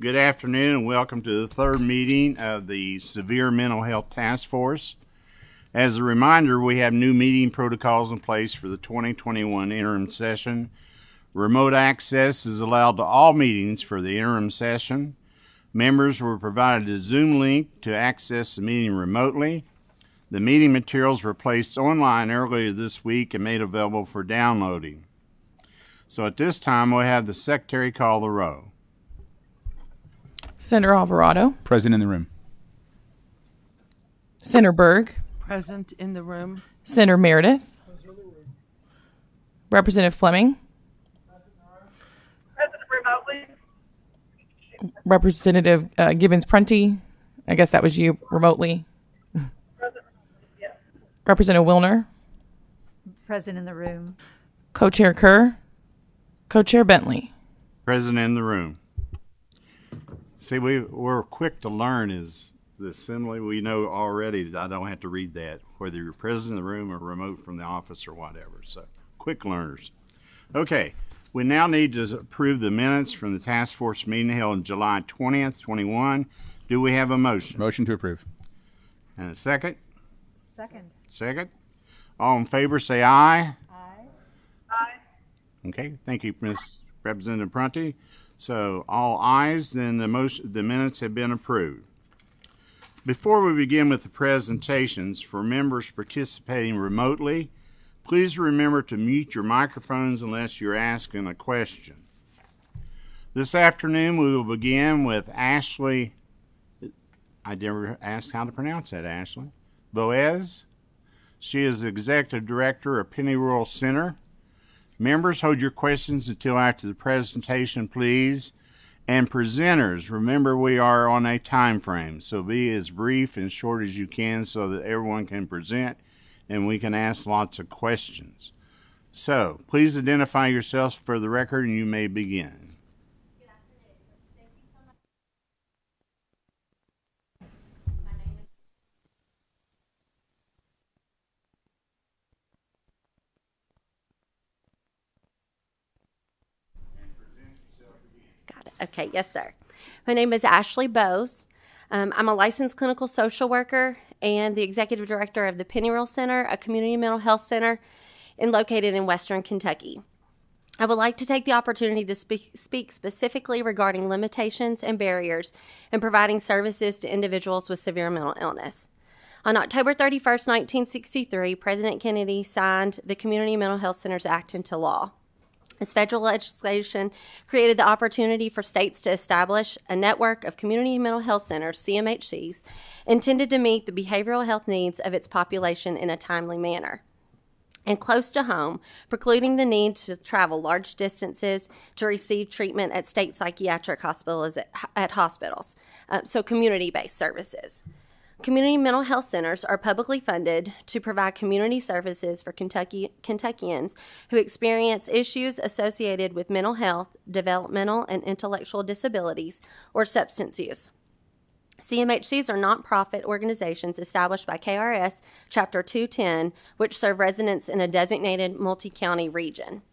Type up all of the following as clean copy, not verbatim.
Good afternoon and welcome to the third meeting of the Severe Mental Health Task Force. As a reminder, we have new meeting protocols in place for the 2021 interim session. Remote access is allowed to all meetings for the interim session. Members were provided a Zoom link to access the meeting remotely. The meeting materials were placed online earlier this week and made available for downloading. So at this time, we'll have the secretary call the roll. Senator Alvarado. Present in the room. Senator Berg. Present in the room. Senator Meredith. Representative Fleming. Present remotely. Representative Gibbons-Prunty. I guess that was you remotely. Present, yes. Representative Wilner. Present in the room. Co-Chair Kerr. Co-Chair Bentley. Present in the room. See, we're quick to learn is the assembly. We know already that I don't have to read that, whether you're present in the room or remote from the office or whatever. So, quick learners. Okay, we now need to approve the minutes from the task force meeting held on July 20th, 21. Do we have a motion? Motion to approve. And a second? Second. Second. All in favor say aye. Aye. Aye. Okay, thank you, Ms. Representative Prunty. So all ayes, then the minutes have been approved. Before we begin with the presentations, for members participating remotely, please remember to mute your microphones unless you're asking a question. This afternoon we will begin with Ashley, I never asked how to pronounce that, Ashley, Boaz. She is the Executive Director of Penny Rural Center. Members, hold your questions until after the presentation, please. And presenters, remember we are on a time frame, so be as brief and short as you can so that everyone can present and we can ask lots of questions. So, please identify yourselves for the record and you may begin. Good afternoon. Thank you so much. My name is Got it. Okay, yes, sir. My name is Ashley Bowes. I'm a licensed clinical social worker and the executive director of the Penny Rural Center, a community mental health center located in Western Kentucky. I would like to take the opportunity to speak specifically regarding limitations and barriers in providing services to individuals with severe mental illness. On October 31st, 1963, President Kennedy signed the Community Mental Health Centers Act into law. This federal legislation created the opportunity for states to establish a network of community mental health centers, CMHCs, intended to meet the behavioral health needs of its population in a timely manner and close to home, precluding the need to travel large distances to receive treatment at state psychiatric hospitals, so community-based services. Community mental health centers are publicly funded to provide community services for Kentuckians who experience issues associated with mental health, developmental and intellectual disabilities, or substance use. CMHCs are nonprofit organizations established by KRS Chapter 210, which serve residents in a designated multi-county region.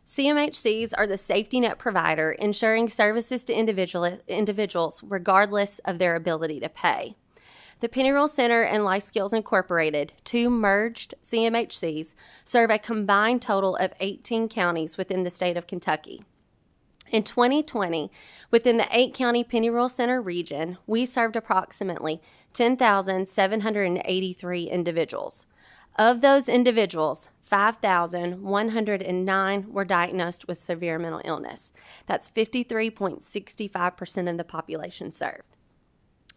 CMHCs are the safety net provider, ensuring services to individuals regardless of their ability to pay. The Penny Rural Center and Life Skills Incorporated, two merged CMHCs, serve a combined total of 18 counties within the state of Kentucky. In 2020, within the 8-county Penny Rural Center region, we served approximately 10,783 individuals. Of those individuals, 5,109 were diagnosed with severe mental illness. That's 53.65% of the population served.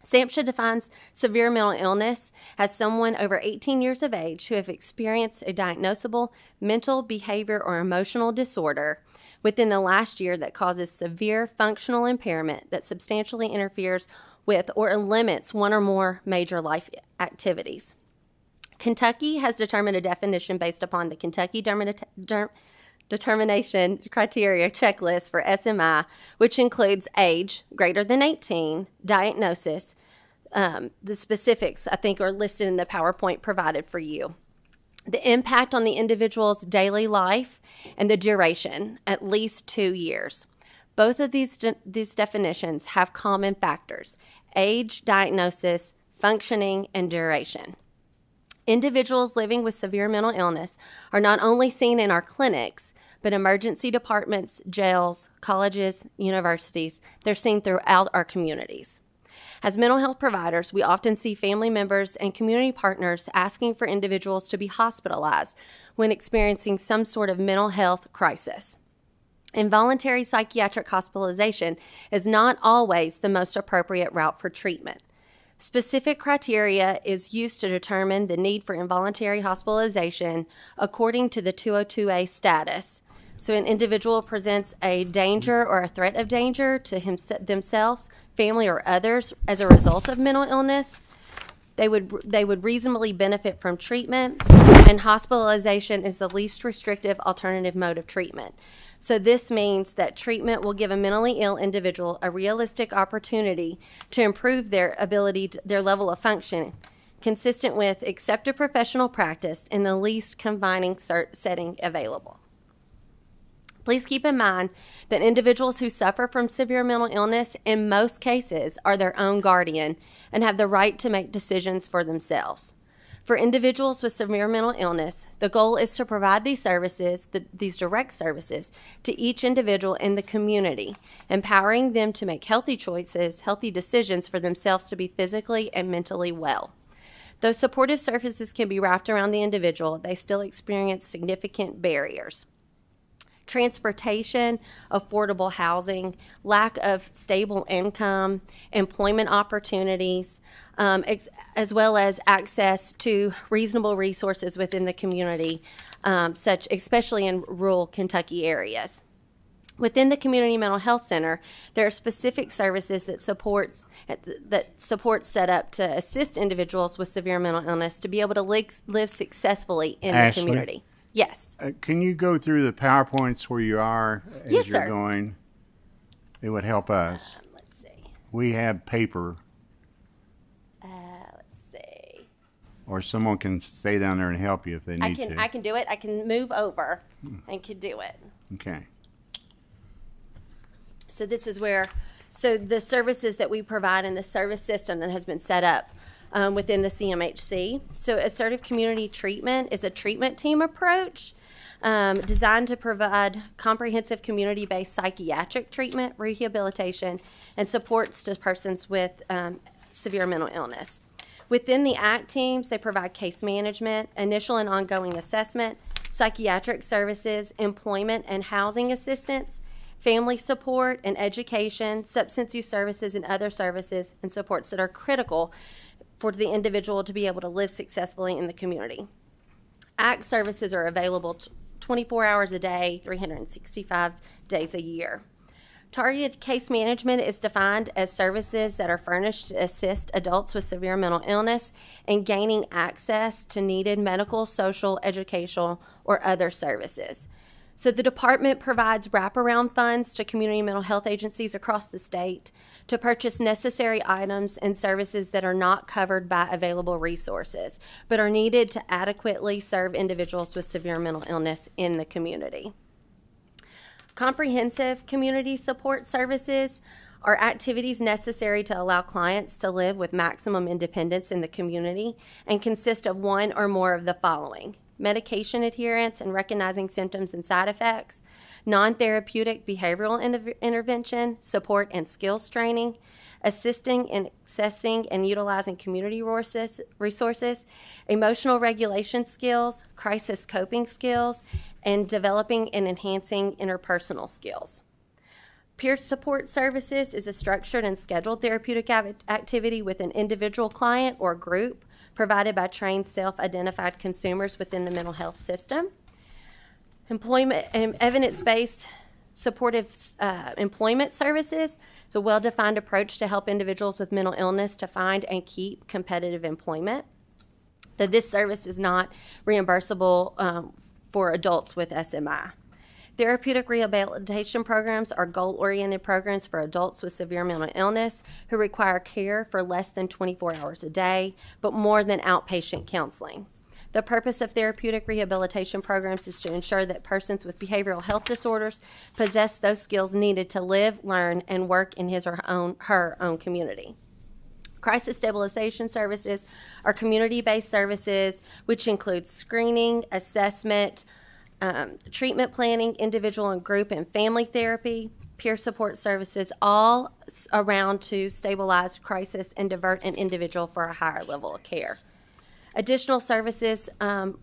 SAMHSA defines severe mental illness as someone over 18 years of age who have experienced a diagnosable mental, behavior, or emotional disorder within the last year that causes severe functional impairment that substantially interferes with or limits one or more major life activities. Kentucky has determined a definition based upon the Kentucky Determination Criteria Checklist for SMI, which includes age, greater than 18, diagnosis. The specifics, I think, are listed in the PowerPoint provided for you. The impact on the individual's daily life and the duration, at least 2 years. Both of these definitions have common factors: age, diagnosis, functioning, and duration. Individuals living with severe mental illness are not only seen in our clinics, but emergency departments, jails, colleges, universities. They're seen throughout our communities. As mental health providers, we often see family members and community partners asking for individuals to be hospitalized when experiencing some sort of mental health crisis. Involuntary psychiatric hospitalization is not always the most appropriate route for treatment. Specific criteria is used to determine the need for involuntary hospitalization according to the 202A status. So an individual presents a danger or a threat of danger to themselves, family, or others as a result of mental illness. They would reasonably benefit from treatment, and hospitalization is the least restrictive alternative mode of treatment. So this means that treatment will give a mentally ill individual a realistic opportunity to improve their their level of function, consistent with accepted professional practice in the least confining setting available. Please keep in mind that individuals who suffer from severe mental illness in most cases are their own guardian and have the right to make decisions for themselves. For individuals with severe mental illness, the goal is to provide these services, these direct services, to each individual in the community, empowering them to make healthy choices, healthy decisions for themselves to be physically and mentally well. Though supportive services can be wrapped around the individual, they still experience significant barriers. Transportation, affordable housing, lack of stable income, employment opportunities, as well as access to reasonable resources within the community, especially in rural Kentucky areas. Within the Community Mental Health Center, there are specific services that support set up to assist individuals with severe mental illness to be able to live successfully in Ashley? the community. Yes. Can you go through the PowerPoints where you are as Yes, you're sir. going? It would help us. Let's see. We have paper, Let's see. or someone can stay down there and help you if they need to. I can do it. I can move over and can do it. Okay. So this is where, the services that we provide in the service system that has been set up within the CMHC. So assertive community treatment is a treatment team approach designed to provide comprehensive community-based psychiatric treatment, rehabilitation, and supports to persons with severe mental illness. Within the ACT teams, they provide case management, initial and ongoing assessment, psychiatric services, employment and housing assistance, family support and education, substance use services, and other services and supports that are critical for the individual to be able to live successfully in the community. ACT services are available 24 hours a day, 365 days a year. Targeted case management is defined as services that are furnished to assist adults with severe mental illness in gaining access to needed medical, social, educational, or other services. So the department provides wraparound funds to community mental health agencies across the state to purchase necessary items and services that are not covered by available resources, but are needed to adequately serve individuals with severe mental illness in the community. Comprehensive community support services are activities necessary to allow clients to live with maximum independence in the community and consist of one or more of the following: medication adherence and recognizing symptoms and side effects, non-therapeutic behavioral intervention, support and skills training, assisting in accessing and utilizing community resources, emotional regulation skills, crisis coping skills, and developing and enhancing interpersonal skills. Peer support services is a structured and scheduled therapeutic activity with an individual client or group provided by trained self-identified consumers within the mental health system. Employment and evidence-based supportive employment services. It's a well-defined approach to help individuals with mental illness to find and keep competitive employment. Though this service is not reimbursable for adults with SMI. Therapeutic rehabilitation programs are goal-oriented programs for adults with severe mental illness who require care for less than 24 hours a day, but more than outpatient counseling. The purpose of therapeutic rehabilitation programs is to ensure that persons with behavioral health disorders possess those skills needed to live, learn, and work in his or her own community. Crisis stabilization services are community-based services which include screening, assessment, treatment planning, individual and group and family therapy, peer support services, all around to stabilize crisis and divert an individual for a higher level of care. Additional services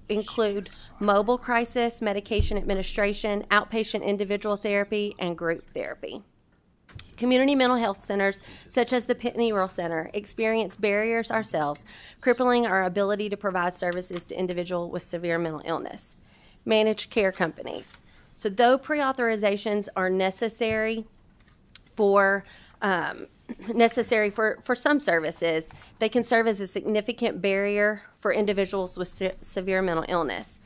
include mobile crisis, medication administration, outpatient individual therapy, and group therapy. Community mental health centers, such as the Pennyroyal Center, experience barriers ourselves, crippling our ability to provide services to individuals with severe mental illness. Managed care companies. So though pre-authorizations are necessary for some services, they can serve as a significant barrier for individuals with severe mental illness.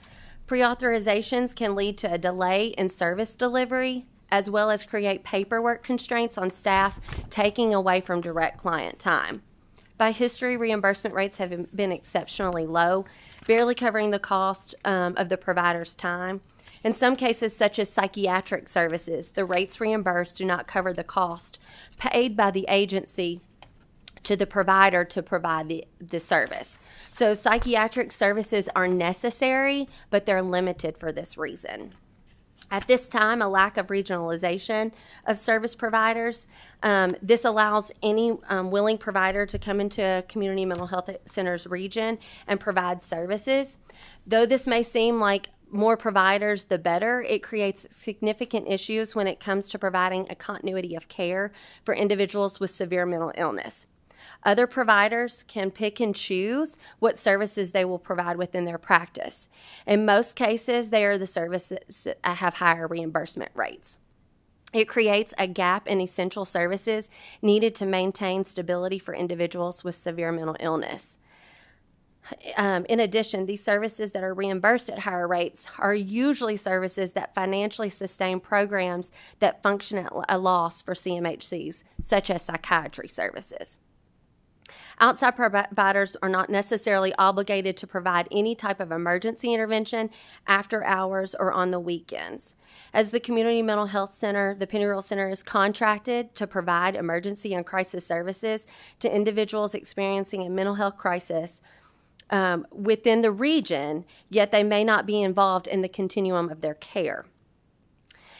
Pre-authorizations can lead to a delay in service delivery, as well as create paperwork constraints on staff, taking away from direct client time. By history, reimbursement rates have been exceptionally low, barely covering the cost of the provider's time. In some cases, such as psychiatric services, the rates reimbursed do not cover the cost paid by the agency to the provider to provide the service. So psychiatric services are necessary, but they're limited for this reason. At this time, a lack of regionalization of service providers. This allows any willing provider to come into a community mental health center's region and provide services. Though this may seem like more providers, the better, it creates significant issues when it comes to providing a continuity of care for individuals with severe mental illness. Other providers can pick and choose what services they will provide within their practice. In most cases, they are the services that have higher reimbursement rates. It creates a gap in essential services needed to maintain stability for individuals with severe mental illness. In addition, these services that are reimbursed at higher rates are usually services that financially sustain programs that function at a loss for CMHCs, such as psychiatry services. Outside providers are not necessarily obligated to provide any type of emergency intervention after hours or on the weekends. As the Community Mental Health Center, the Pennyroyal Center is contracted to provide emergency and crisis services to individuals experiencing a mental health crisis within the region, yet they may not be involved in the continuum of their care.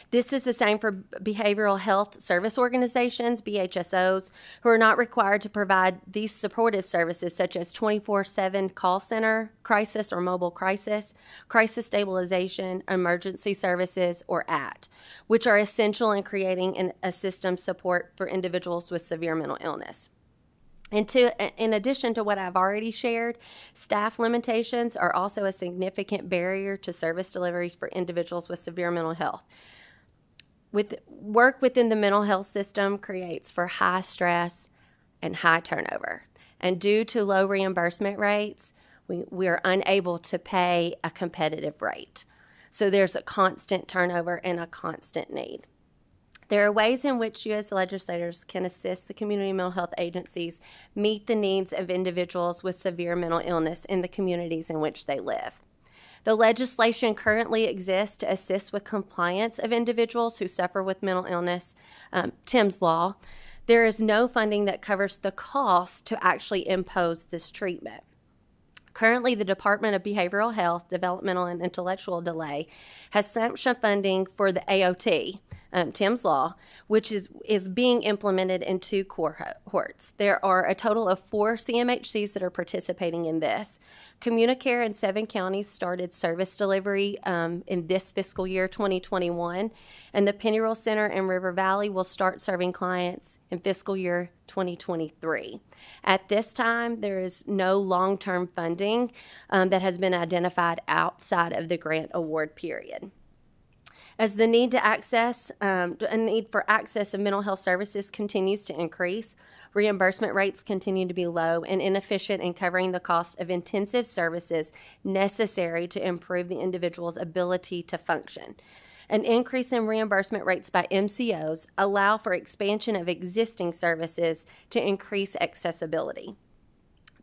This is the same for behavioral health service organizations, BHSOs, who are not required to provide these supportive services such as 24/7 call center, crisis or mobile crisis stabilization, emergency services, or ACT, which are essential in creating a system support for individuals with severe mental illness. In addition to what I've already shared, staff limitations are also a significant barrier to service delivery for individuals with severe mental health. Work within the mental health system creates for high stress and high turnover. And due to low reimbursement rates, we are unable to pay a competitive rate. So there's a constant turnover and a constant need. There are ways in which U.S. legislators can assist the community mental health agencies meet the needs of individuals with severe mental illness in the communities in which they live. The legislation currently exists to assist with compliance of individuals who suffer with mental illness, Tim's Law. There is no funding that covers the cost to actually impose this treatment. Currently, the Department of Behavioral Health, Developmental and Intellectual Delay has sanctioned funding for the AOT, Tim's Law, which is being implemented in 2 cohorts. There are a total of 4 CMHCs that are participating in this. Communicare in 7 counties started service delivery in this fiscal year 2021, and the Pennyroyal Center in River Valley will start serving clients in fiscal year 2023. At this time, there is no long-term funding that has been identified outside of the grant award period. As the need for access of mental health services continues to increase, reimbursement rates continue to be low and inefficient in covering the cost of intensive services necessary to improve the individual's ability to function. An increase in reimbursement rates by MCOs allow for expansion of existing services to increase accessibility.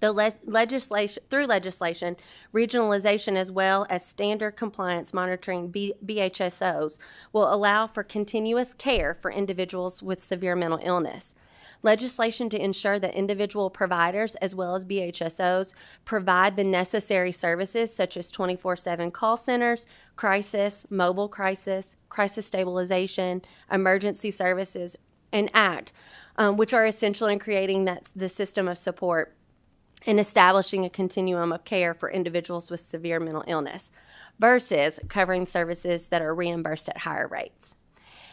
Through legislation, regionalization as well as standard compliance monitoring BHSOs will allow for continuous care for individuals with severe mental illness. Legislation to ensure that individual providers as well as BHSOs provide the necessary services such as 24/7 call centers, mobile crisis stabilization, emergency services, and ACT, which are essential in creating the system of support and establishing a continuum of care for individuals with severe mental illness versus covering services that are reimbursed at higher rates.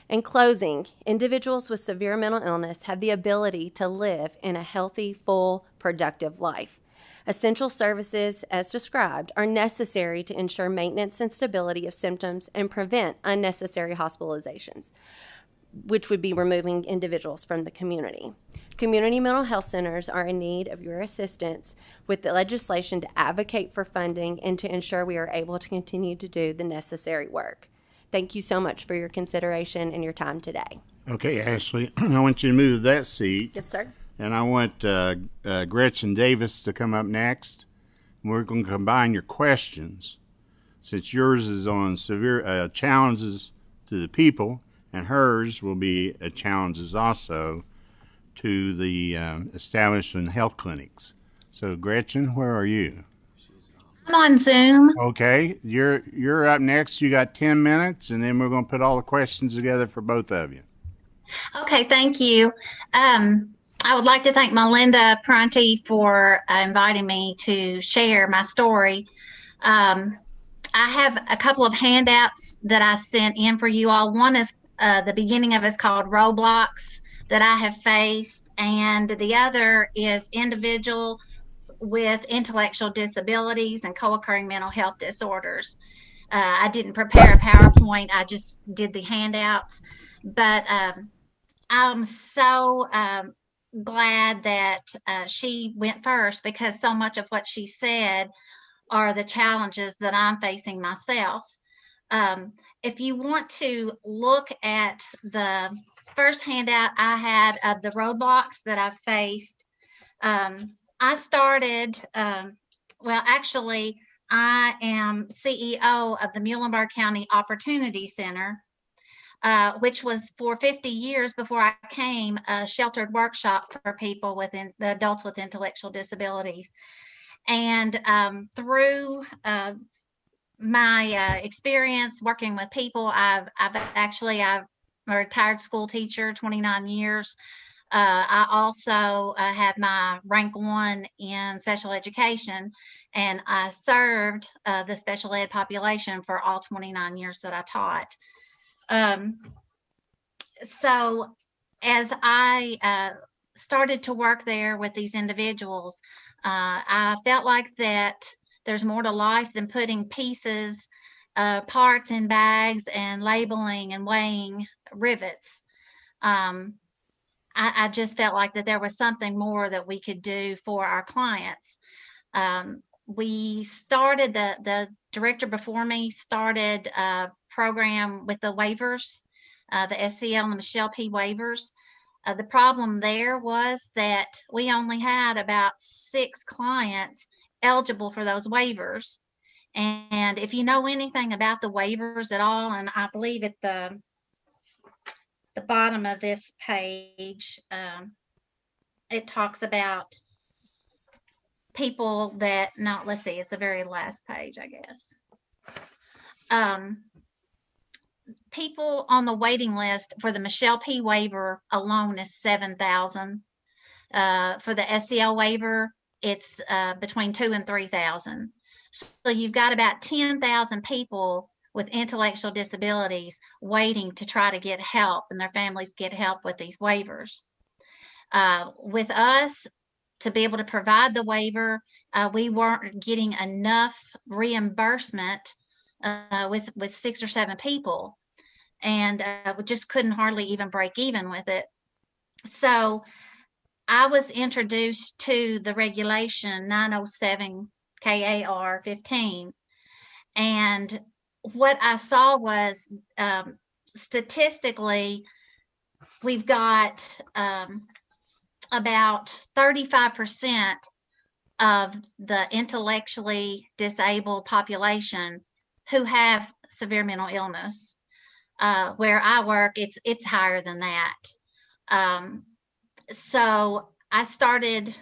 In closing, individuals with severe mental illness have the ability to live in a healthy, full, productive life. Essential services, as described, are necessary to ensure maintenance and stability of symptoms and prevent unnecessary hospitalizations, which would be removing individuals from the community. Community mental health centers are in need of your assistance with the legislation to advocate for funding and to ensure we are able to continue to do the necessary work. Thank you so much for your consideration and your time today. Okay, Ashley, I want you to move that seat. Yes, sir. And I want Gretchen Davis to come up next. We're going to combine your questions, since yours is on severe challenges to the people, and hers will be challenges also to the establishing health clinics. So, Gretchen, where are you? I'm on Zoom. Okay, you're up next. You got 10 minutes, and then we're going to put all the questions together for both of you. Okay, thank you. I would like to thank Melinda Prunty for inviting me to share my story. I have a couple of handouts that I sent in for you all. One is the beginning of it is called Roadblocks that I have faced, and the other is individual with intellectual disabilities and co-occurring mental health disorders. I didn't prepare a PowerPoint, I just did the handouts, but I'm so glad that she went first, because so much of what she said are the challenges that I'm facing myself. If you want to look at the first handout I had of the roadblocks that I've faced, I started, actually, I am CEO of the Muhlenberg County Opportunity Center, which was for 50 years before I came a sheltered workshop for people adults with intellectual disabilities. And through my experience working with people, I'm a retired school teacher, 29 years. I also have my rank 1 in special education, and I served the special ed population for all 29 years that I taught. So as I started to work there with these individuals, I felt like that there's more to life than putting pieces, parts in bags and labeling and weighing rivets. I just felt like that there was something more that we could do for our clients. We started, the director before me started a program with the waivers, the SCL and the Michelle P. waivers. The problem there was that we only had about 6 clients eligible for those waivers. And if you know anything about the waivers at all, and I believe at the bottom of this page, it talks about people that, let's see, it's the very last page, I guess. People on the waiting list for the Michelle P. waiver alone is 7,000. For the SCL waiver, it's between 2,000 and 3,000. So you've got about 10,000 people with intellectual disabilities waiting to try to get help, and their families get help with these waivers. With us, to be able to provide the waiver, we weren't getting enough reimbursement with 6 or 7 people, and we just couldn't hardly even break even with it. So I was introduced to the regulation 907 KAR 15, and what I saw was statistically, we've got about 35% of the intellectually disabled population who have severe mental illness. Where I work, it's higher than that. So I started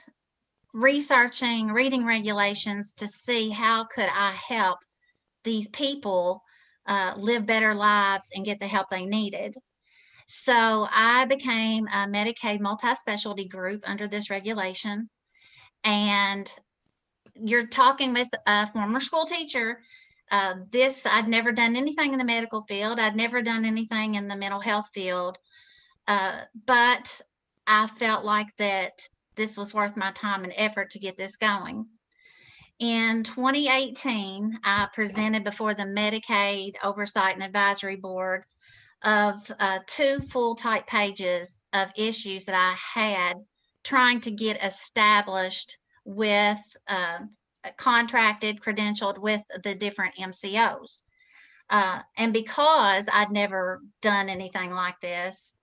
researching, reading regulations to see how could I help these people live better lives and get the help they needed. So I became a Medicaid multi-specialty group under this regulation. And you're talking with a former school teacher. I'd never done anything in the medical field. I'd never done anything in the mental health field. But I felt like that this was worth my time and effort to get this going. In 2018, I presented before the Medicaid Oversight and Advisory Board of 2 full type pages of issues that I had trying to get established with contracted, credentialed with the different MCOs. And because I'd never done anything like this,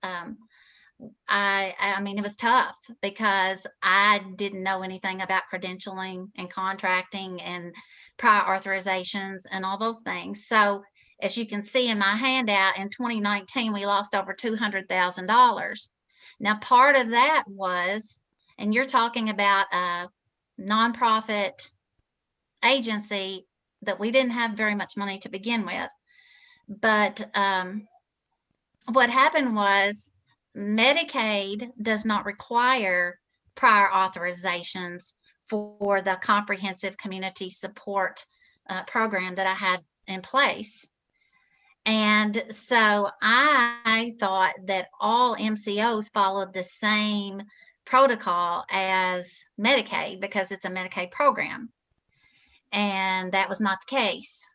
I mean, it was tough because I didn't know anything about credentialing and contracting and prior authorizations and all those things. So as you can see in my handout, in 2019, we lost over $200,000. Now, part of that was, and you're talking about a nonprofit agency that we didn't have very much money to begin with. But what happened was Medicaid does not require prior authorizations for the comprehensive community support program that I had in place. And so I thought that all MCOs followed the same protocol as Medicaid because it's a Medicaid program. And that was not the case.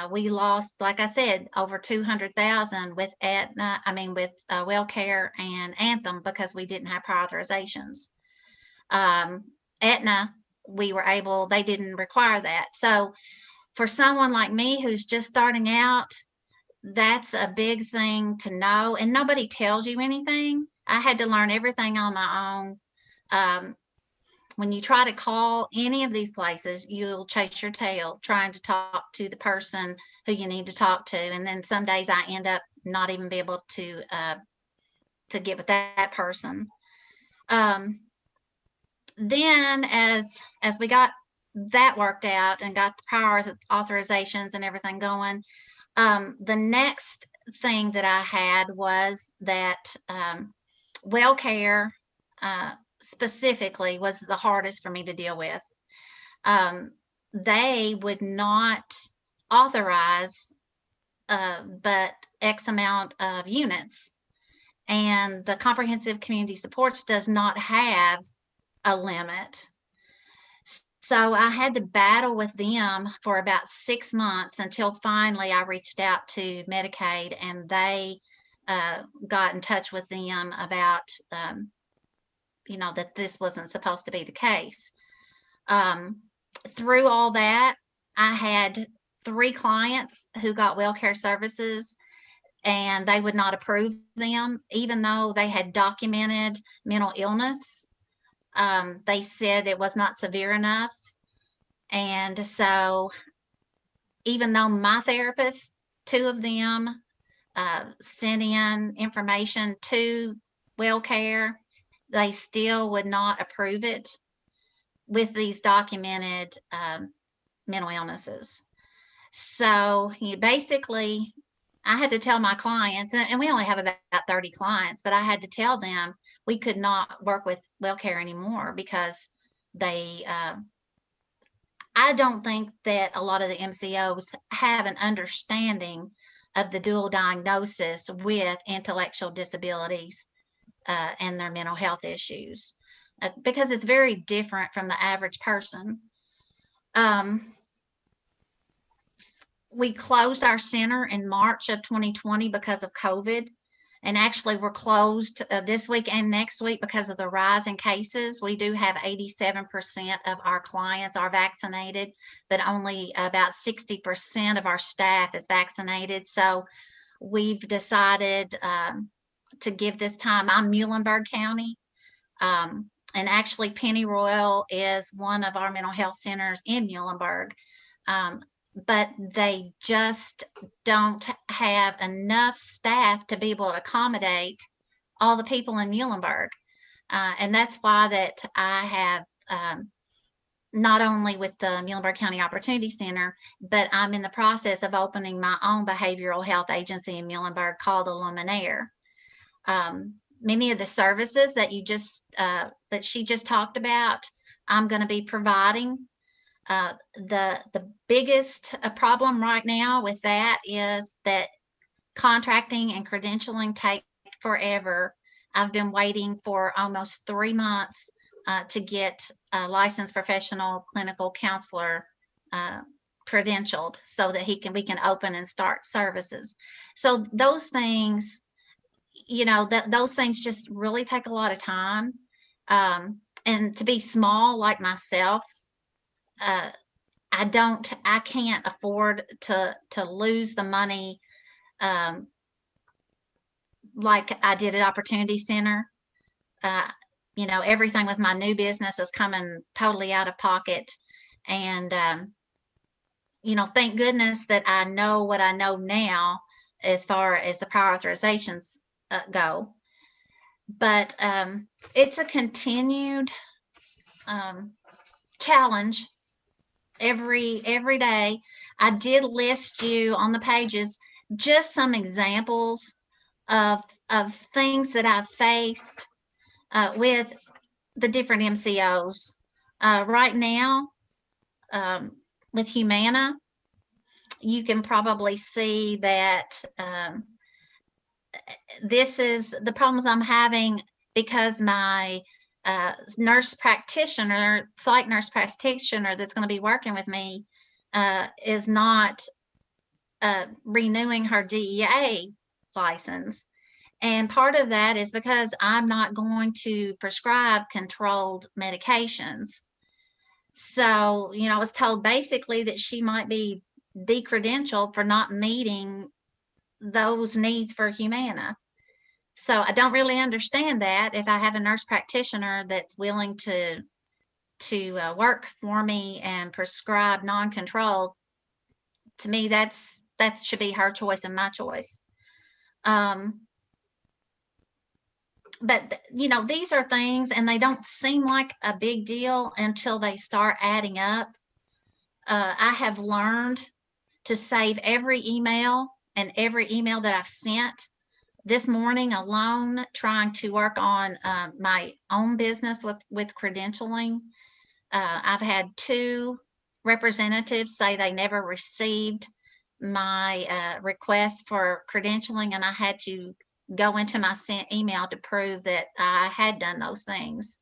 We lost, like I said, over 200,000 with Aetna, with WellCare and Anthem because we didn't have prior authorizations. Aetna, they didn't require that. So for someone like me who's just starting out, that's a big thing to know. And nobody tells you anything. I had to learn everything on my own. When you try to call any of these places, you'll chase your tail trying to talk to the person who you need to talk to. And then some days I end up not even be able to get with that person. Then as we got that worked out and got the prior authorizations and everything going, the next thing that I had was that WellCare specifically was the hardest for me to deal with. They would not authorize but X amount of units. And the comprehensive community supports does not have a limit. So I had to battle with them for about 6 months until finally I reached out to Medicaid and they got in touch with them about that this wasn't supposed to be the case. Through all that, I had 3 clients who got WellCare services and they would not approve them, even though they had documented mental illness. They said it was not severe enough. And so even though my therapist, 2 of them, sent in information to WellCare, they still would not approve it with these documented mental illnesses. So basically, I had to tell my clients, and we only have about 30 clients, but I had to tell them we could not work with WellCare anymore because I don't think that a lot of the MCOs have an understanding of the dual diagnosis with intellectual disabilities and their mental health issues, because it's very different from the average person. We closed our center in March of 2020 because of COVID. And actually we're closed this week and next week because of the rise in cases. We do have 87% of our clients are vaccinated, but only about 60% of our staff is vaccinated. So we've decided to give this time. I'm Muhlenberg County. And actually, Pennyroyal is one of our mental health centers in Muhlenberg. But they just don't have enough staff to be able to accommodate all the people in Muhlenberg. And that's why that I have not only with the Muhlenberg County Opportunity Center, but I'm in the process of opening my own behavioral health agency in Muhlenberg called Illuminaire. Many of the services that that she just talked about, I'm going to be providing. The biggest problem right now with that is that contracting and credentialing take forever. I've been waiting for almost 3 months to get a licensed professional clinical counselor credentialed so that we can open and start services. So those things, those things just really take a lot of time. And to be small like myself, I can't afford to lose the money like I did at Opportunity Center. Everything with my new business is coming totally out of pocket. And, thank goodness that I know what I know now as far as the prior authorizations go. But it's a continued challenge every day. I did list you on the pages just some examples of things that I've faced with the different MCOs. Right now, with Humana, you can probably see that this is the problems I'm having because my psych nurse practitioner that's going to be working with me is not renewing her DEA license. And part of that is because I'm not going to prescribe controlled medications. So, I was told basically that she might be decredentialed for not meeting those needs for Humana. So I don't really understand that. If I have a nurse practitioner that's willing to work for me and prescribe non-controlled, to me, that should be her choice and my choice. But, these are things, and they don't seem like a big deal until they start adding up. I have learned to save every email and every email that I've sent. This morning alone, trying to work on my own business with credentialing, I've had 2 representatives say they never received my request for credentialing, and I had to go into my sent email to prove that I had done those things.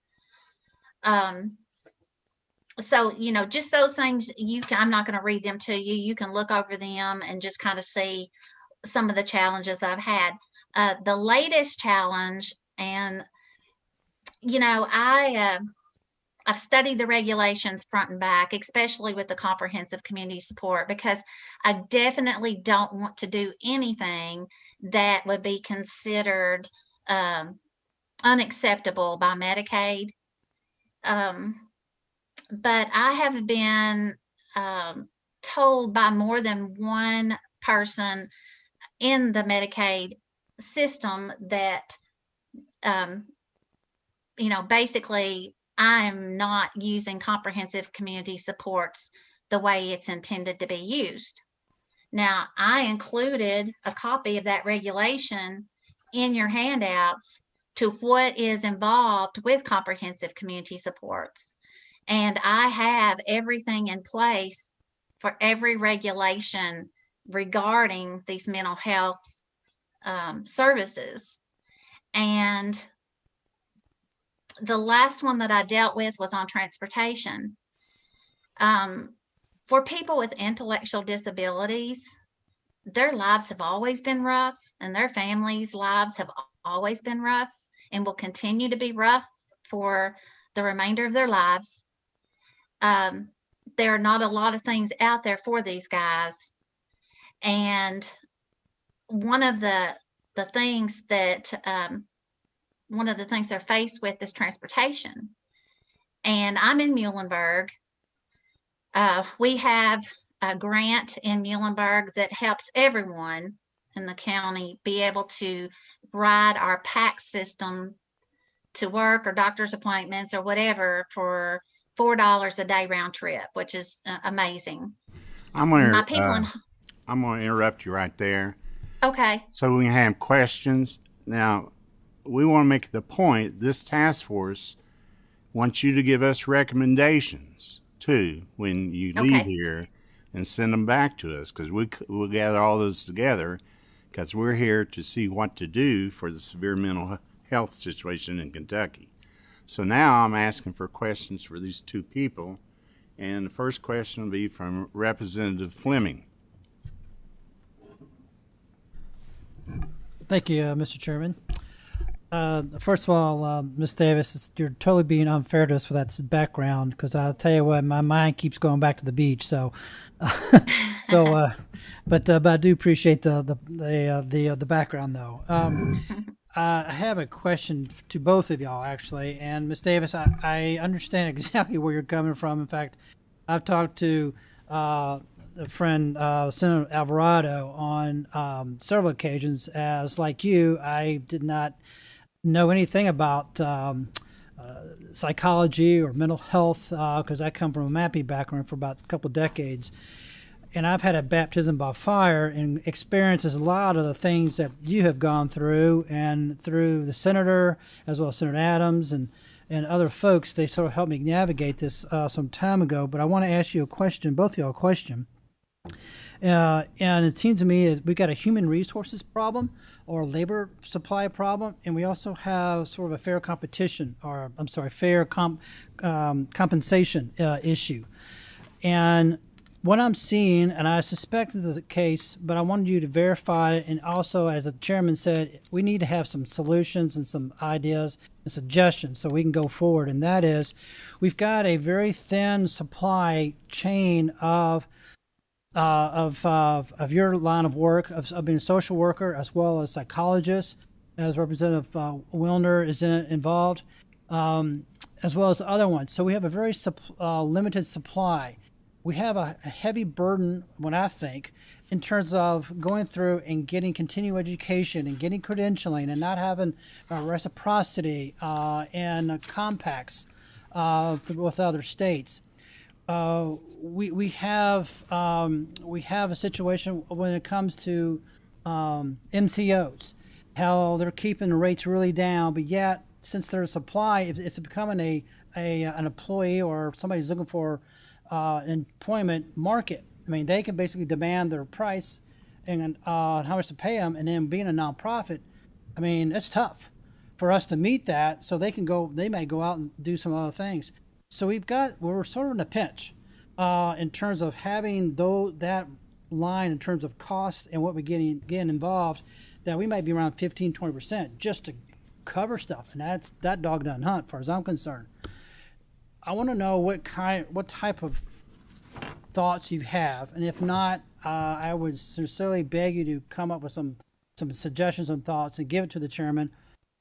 So, just those things, I'm not going to read them to you. You can look over them and just kind of see some of the challenges that I've had. The latest challenge, and, I've studied the regulations front and back, especially with the comprehensive community support, because I definitely don't want to do anything that would be considered unacceptable by Medicaid. But I have been told by more than one person in the Medicaid system that, basically I'm not using comprehensive community supports the way it's intended to be used. Now, I included a copy of that regulation in your handouts to what is involved with comprehensive community supports. And I have everything in place for every regulation regarding these mental health services. And the last one that I dealt with was on transportation. For people with intellectual disabilities, their lives have always been rough, and their families' lives have always been rough and will continue to be rough for the remainder of their lives. There are not a lot of things out there for these guys. And one of the things that one of the things they're faced with is transportation. And I'm in Muhlenberg. We have a grant in Muhlenberg that helps everyone in the county be able to ride our PAC system to work or doctor's appointments or whatever for $4 a day round trip, which is amazing. I'm going to interrupt you right there. Okay. So we can have questions. Now, we want to make the point, this task force wants you to give us recommendations, too, when you leave here and send them back to us, because we'll gather all those together, because we're here to see what to do for the severe mental health situation in Kentucky. So now I'm asking for questions for these two people, and the first question will be from Representative Fleming. Thank you, Mr. Chairman. First of all, Ms. Davis, you're totally being unfair to us for that background, because I'll tell you what, my mind keeps going back to the beach. So, but I do appreciate the background, though. I have a question to both of y'all, actually. And Ms. Davis, I understand exactly where you're coming from. In fact, I've talked to a friend, Senator Alvarado, on several occasions. As like you, I did not know anything about psychology or mental health, because I come from a MAPI background for about a couple of decades. And I've had a baptism by fire and experiences a lot of the things that you have gone through, and through the senator, as well as Senator Adams and other folks. They sort of helped me navigate this some time ago. But I want to ask you a question, both of y'all a question. And it seems to me that we've got a human resources problem or a labor supply problem, and we also have sort of a fair competition, or I'm sorry, fair compensation issue. And what I'm seeing, and I suspect this is the case, but I wanted you to verify it. And also, as the chairman said, we need to have some solutions and some ideas and suggestions so we can go forward. And that is, we've got a very thin supply chain of your line of work, of being a social worker as well as psychologist, as Representative Wilner is involved, as well as other ones. So we have a very limited supply. We have a heavy burden, what I think, in terms of going through and getting continuing education and getting credentialing and not having reciprocity and compacts with other states. We have a situation when it comes to MCOs, how they're keeping the rates really down, but yet since there's supply, it's becoming an employee or somebody who's looking for employment market. I mean, they can basically demand their price and how much to pay them, and then being a nonprofit, I mean, it's tough for us to meet that. So they may go out and do some other things. So we're sort of in a pinch in terms of having that line in terms of cost and what we're getting involved, that we might be around 15-20% just to cover stuff, and that dog doesn't hunt, as far as I'm concerned. I want to know what type of thoughts you have, and if not, I would sincerely beg you to come up with some suggestions and thoughts and give it to the chairman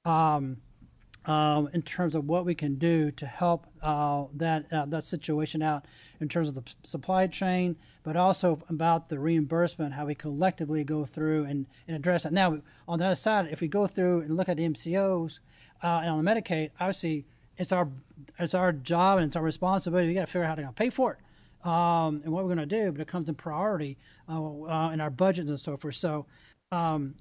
in terms of what we can do to help that situation out in terms of the supply chain, but also about the reimbursement, how we collectively go through and address it. Now, on the other side, if we go through and look at the MCOs and on the Medicaid, obviously it's our job and it's our responsibility. We got to figure out how to pay for it and what we're going to do, but it comes in priority in our budgets and so forth. So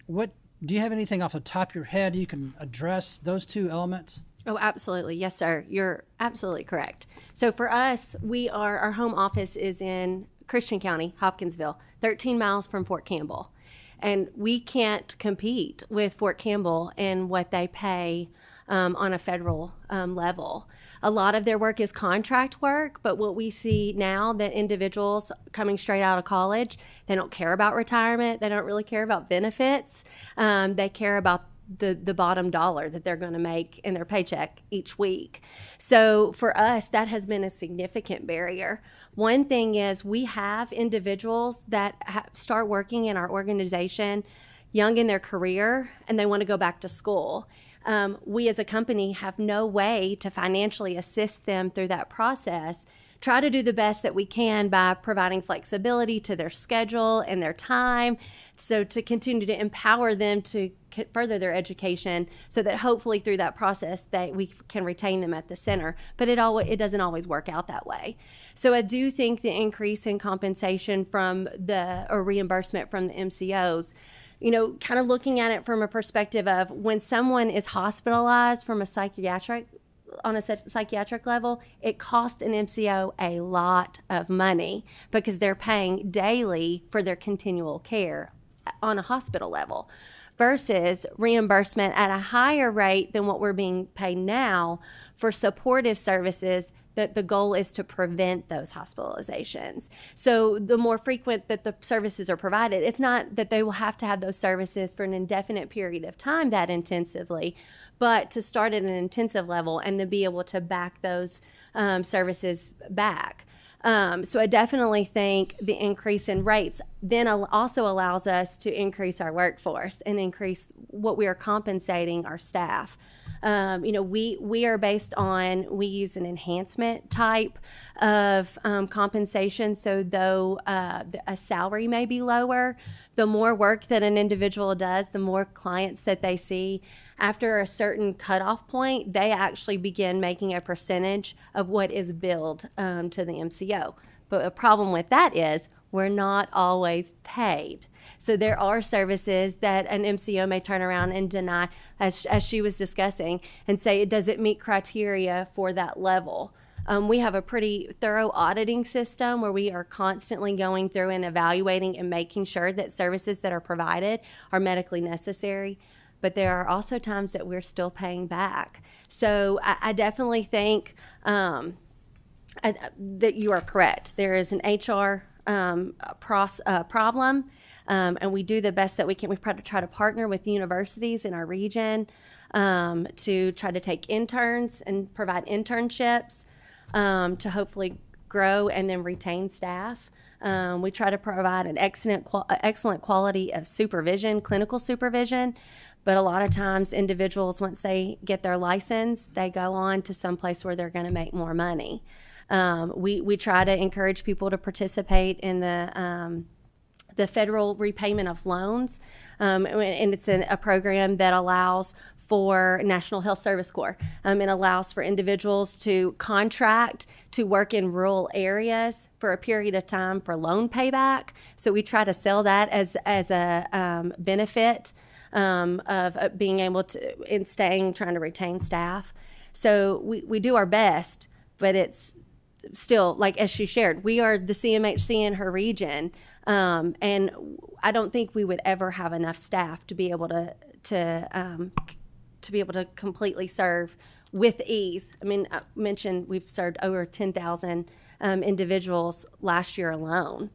what do you have anything off the top of your head you can address those two elements? Oh, absolutely. Yes, sir. You're absolutely correct. So for us, our home office is in Christian County, Hopkinsville, 13 miles from Fort Campbell. And we can't compete with Fort Campbell in what they pay on a federal level. A lot of their work is contract work, but what we see now, that individuals coming straight out of college, they don't care about retirement. They don't really care about benefits. They care about the bottom dollar that they're going to make in their paycheck each week. So for us, that has been a significant barrier. One thing is we have individuals that start working in our organization young in their career, and they want to go back to school. we as a company have no way to financially assist them through that process. Try to do the best that we can by providing flexibility to their schedule and their time, so to continue to empower them to further their education, so that hopefully through that process that we can retain them at the center. But it doesn't always work out that way. So I do think the increase in compensation or reimbursement from the MCOs, kind of looking at it from a perspective of when someone is hospitalized on a psychiatric level, it costs an MCO a lot of money because they're paying daily for their continual care on a hospital level, versus reimbursement at a higher rate than what we're being paid now for supportive services, that the goal is to prevent those hospitalizations. So the more frequent that the services are provided, it's not that they will have to have those services for an indefinite period of time that intensively, but to start at an intensive level and then be able to back those services back. So I definitely think the increase in rates then also allows us to increase our workforce and increase what we are compensating our staff. We are based on, we use an enhancement type of compensation. So though a salary may be lower, the more work that an individual does, the more clients that they see, after a certain cutoff point, they actually begin making a percentage of what is billed to the MCO. But a problem with that is we're not always paid. So there are services that an MCO may turn around and deny, as she was discussing, and say it doesn't meet criteria for that level. We have a pretty thorough auditing system where we are constantly going through and evaluating and making sure that services that are provided are medically necessary. But there are also times that we're still paying back. So I definitely think that you are correct. There is an HR problem, and we do the best that we can. We try to partner with universities in our region to try to take interns and provide internships to hopefully grow and then retain staff. We try to provide an excellent quality of supervision, clinical supervision. But a lot of times individuals, once they get their license, they go on to some place where they're going to make more money. We try to encourage people to participate in the federal repayment of loans, and it's a program that allows for National Health Service Corps. It allows for individuals to contract to work in rural areas for a period of time for loan payback. So we try to sell that as a benefit of being able to, in trying to retain staff. So we do our best, but it's still, like as she shared, we are the CMHC in her region, and I don't think we would ever have enough staff to be able to be able to completely serve with ease. I mean, I mentioned we've served over 10,000 individuals last year alone.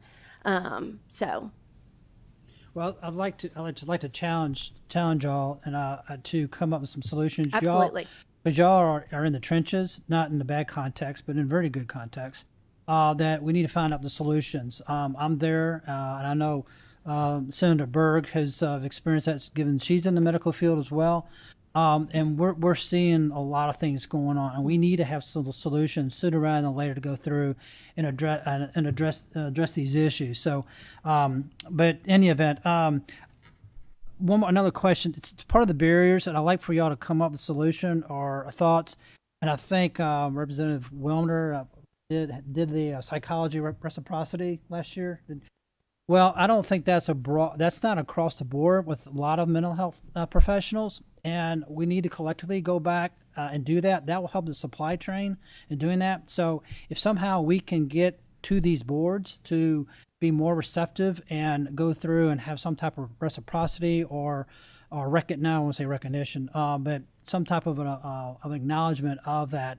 Well, I'd like to challenge y'all and to come up with some solutions. Absolutely. Because y'all are in the trenches, not in the bad context, but in very good context. That we need to find out the solutions. I'm there, and I know Senator Berg has experienced that, given she's in the medical field as well. And we're seeing a lot of things going on, and we need to have some solutions sooner rather than later to go through and address these issues. So, but in any event, another question. It's part of the barriers, and I'd like for y'all to come up with a solution or thoughts. And I think Representative Wilner did the psychology reciprocity last year. Well, I don't think that's not across the board with a lot of mental health professionals, and we need to collectively go back and do that. That will help the supply chain in doing that. So if somehow we can get to these boards to be more receptive and go through and have some type of reciprocity or now I don't want to say recognition, but some type of an acknowledgement of that,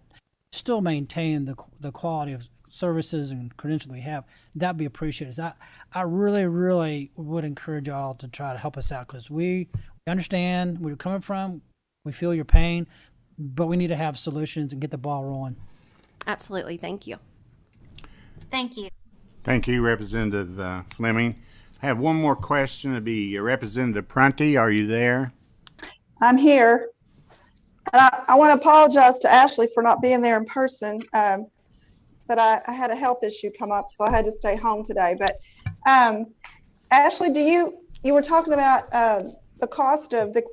still maintain the quality of services and credentials we have, that'd be appreciated. I really, really would encourage y'all to try to help us out, because we understand where you're coming from, we feel your pain, but we need to have solutions and get the ball rolling. Absolutely. Thank you. Thank you. Thank you, Representative Fleming. I have one more question. It'd be Representative Prunty. Are you there? I'm here. And I want to apologize to Ashley for not being there in person, but I had a health issue come up, so I had to stay home today. But Ashley, you were talking about the cost of the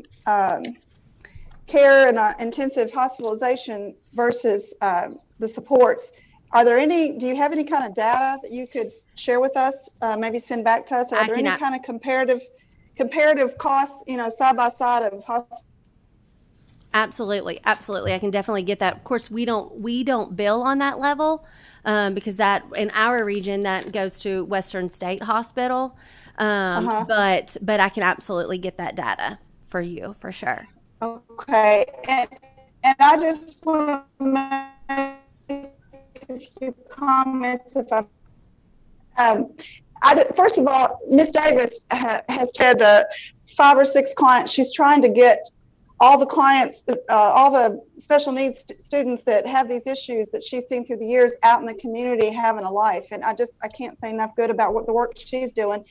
care and intensive hospitalization versus the supports. Do you have any kind of data that you could share with us, maybe send back to us? Or are there any kind of comparative costs, side by side of hospitals? Absolutely. I can definitely get that. Of course, we don't bill on that level because that in our region that goes to Western State Hospital. But I can absolutely get that data for you for sure. Okay, and I just want to make a few comments if first of all, Ms. Davis has had 5 or 6 clients. She's trying to get all the clients, all the special needs students that have these issues that she's seen through the years out in the community having a life. And I can't say enough good about the work she's doing.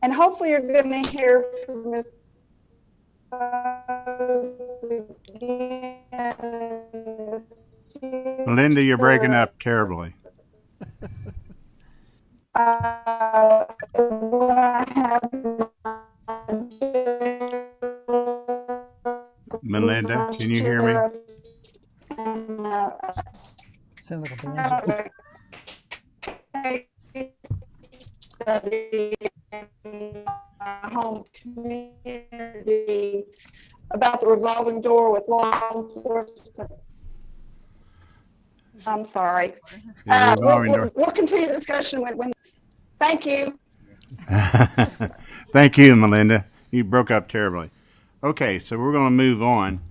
And hopefully you're going to hear from Ms. Melinda, you're breaking up terribly. Melinda, can you hear me? Sound like a banjo. Study in my home community about the revolving door with law enforcement. I'm sorry. We'll continue the discussion when. Thank you. Thank you, Melinda. You broke up terribly. Okay, so we're going to move on.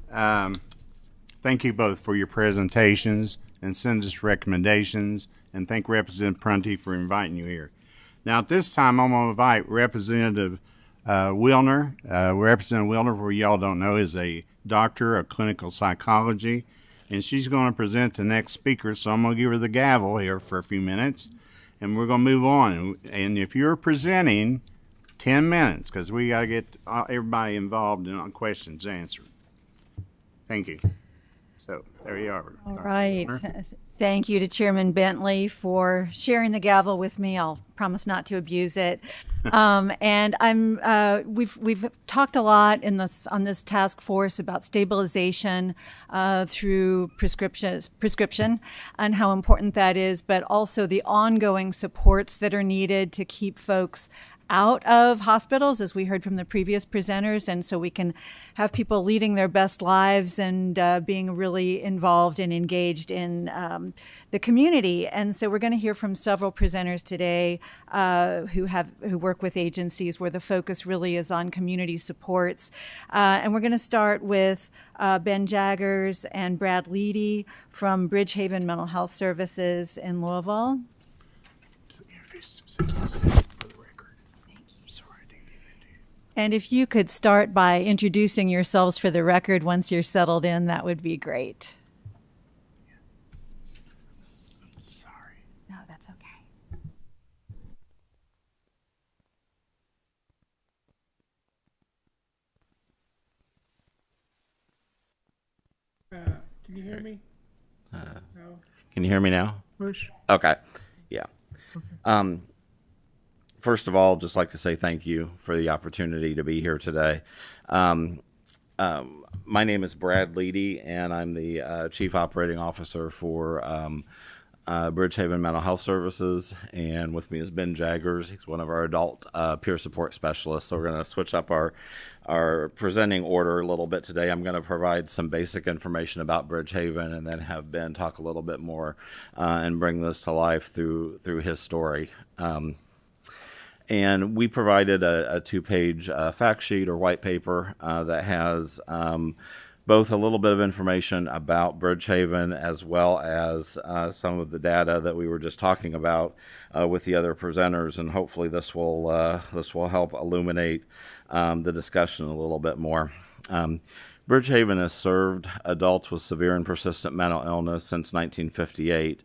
Thank you both for your presentations and send us recommendations, and thank Representative Prunty for inviting you here. Now, at this time, I'm going to invite Representative Wilner. Representative Wilner, for y'all don't know, is a doctor of clinical psychology, and she's going to present the next speaker, so I'm going to give her the gavel here for a few minutes, and we're going to move on. And if you're presenting, 10 minutes, because we got to get everybody involved in questions answered. Thank you. So there you are. All right. Thank you to Chairman Bentley for sharing the gavel with me. I'll promise not to abuse it. And we've talked a lot on this task force about stabilization through prescription and how important that is, but also the ongoing supports that are needed to keep folks out of hospitals, as we heard from the previous presenters, and so we can have people leading their best lives and being really involved and engaged in the community. And so we're going to hear from several presenters today who work with agencies where the focus really is on community supports. And we're going to start with Ben Jaggers and Brad Leedy from Bridgehaven Mental Health Services in Louisville. And if you could start by introducing yourselves for the record once you're settled in, that would be great. Sorry. No, that's okay. Can you hear me? No. Can you hear me now? Push. Okay. Yeah. Okay. First of all, just like to say thank you for the opportunity to be here today. My name is Brad Leedy, and I'm the Chief Operating Officer for Bridgehaven Mental Health Services. And with me is Ben Jaggers. He's one of our adult peer support specialists. So we're going to switch up our presenting order a little bit today. I'm going to provide some basic information about Bridgehaven and then have Ben talk a little bit more and bring this to life through his story. And we provided a 2-page fact sheet or white paper that has both a little bit of information about Bridgehaven as well as some of the data that we were just talking about with the other presenters. And hopefully this will help illuminate the discussion a little bit more. Bridgehaven has served adults with severe and persistent mental illness since 1958.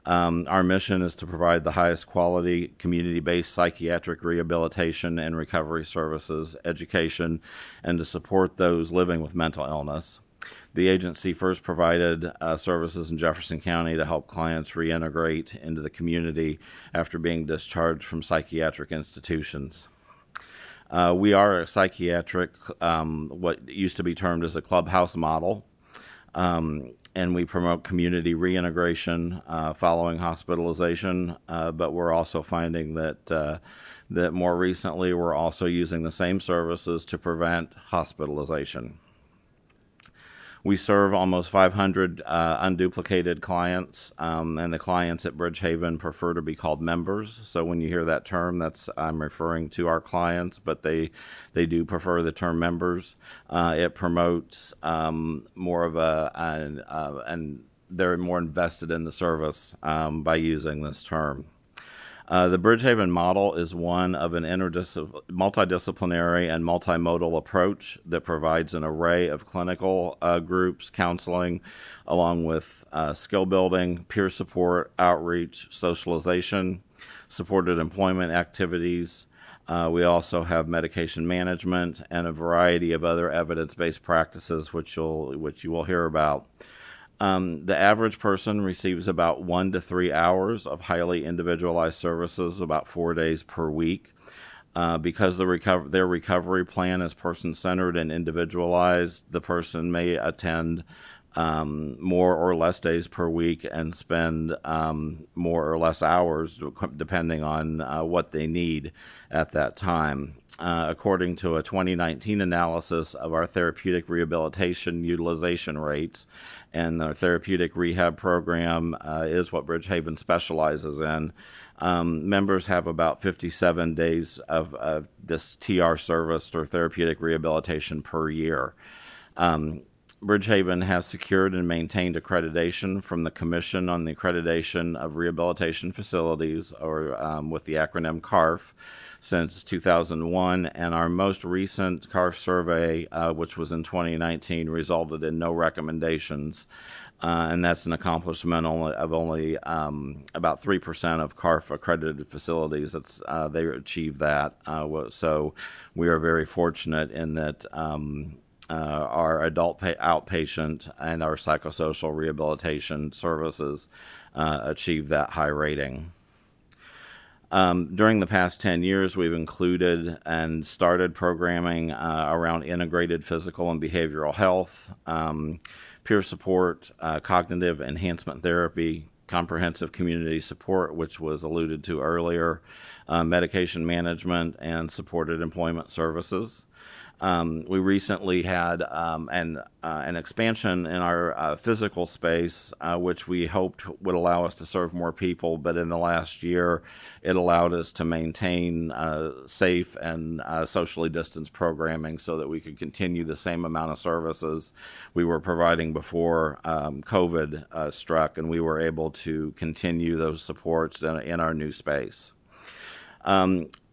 Our mission is to provide the highest quality community-based psychiatric rehabilitation and recovery services, education, and to support those living with mental illness. The agency first provided services in Jefferson County to help clients reintegrate into the community after being discharged from psychiatric institutions. We are a psychiatric, what used to be termed as a clubhouse model, and we promote community reintegration following hospitalization, but we're also finding that that more recently we're also using the same services to prevent hospitalization. We serve almost 500 unduplicated clients, and the clients at Bridgehaven prefer to be called members. So when you hear that term, I'm referring to our clients, but they do prefer the term members. It promotes more of and they're more invested in the service by using this term. The Bridgehaven model is one of an multidisciplinary and multimodal approach that provides an array of clinical groups, counseling, along with skill building, peer support, outreach, socialization, supported employment activities. We also have medication management and a variety of other evidence-based practices, which you will hear about. The average person receives about 1 to 3 hours of highly individualized services, about 4 days per week. Because their recovery plan is person-centered and individualized, the person may attend more or less days per week and spend more or less hours, depending on what they need at that time. According to a 2019 analysis of our therapeutic rehabilitation utilization rates, and our therapeutic rehab program is what Bridgehaven specializes in, members have about 57 days of this TR service or therapeutic rehabilitation per year. Bridgehaven has secured and maintained accreditation from the Commission on the Accreditation of Rehabilitation Facilities, or with the acronym CARF, since 2001, and our most recent CARF survey, which was in 2019, resulted in no recommendations, and that's an accomplishment of only about 3% of CARF accredited facilities. They achieved that, so we are very fortunate in that our adult outpatient and our psychosocial rehabilitation services achieve that high rating. During the past 10 years, we've included and started programming around integrated physical and behavioral health, peer support, cognitive enhancement therapy, comprehensive community support, which was alluded to earlier, medication management, and supported employment services. We recently had an expansion in our physical space, which we hoped would allow us to serve more people, but in the last year, it allowed us to maintain safe and socially distanced programming so that we could continue the same amount of services we were providing before COVID struck, and we were able to continue those supports in our new space.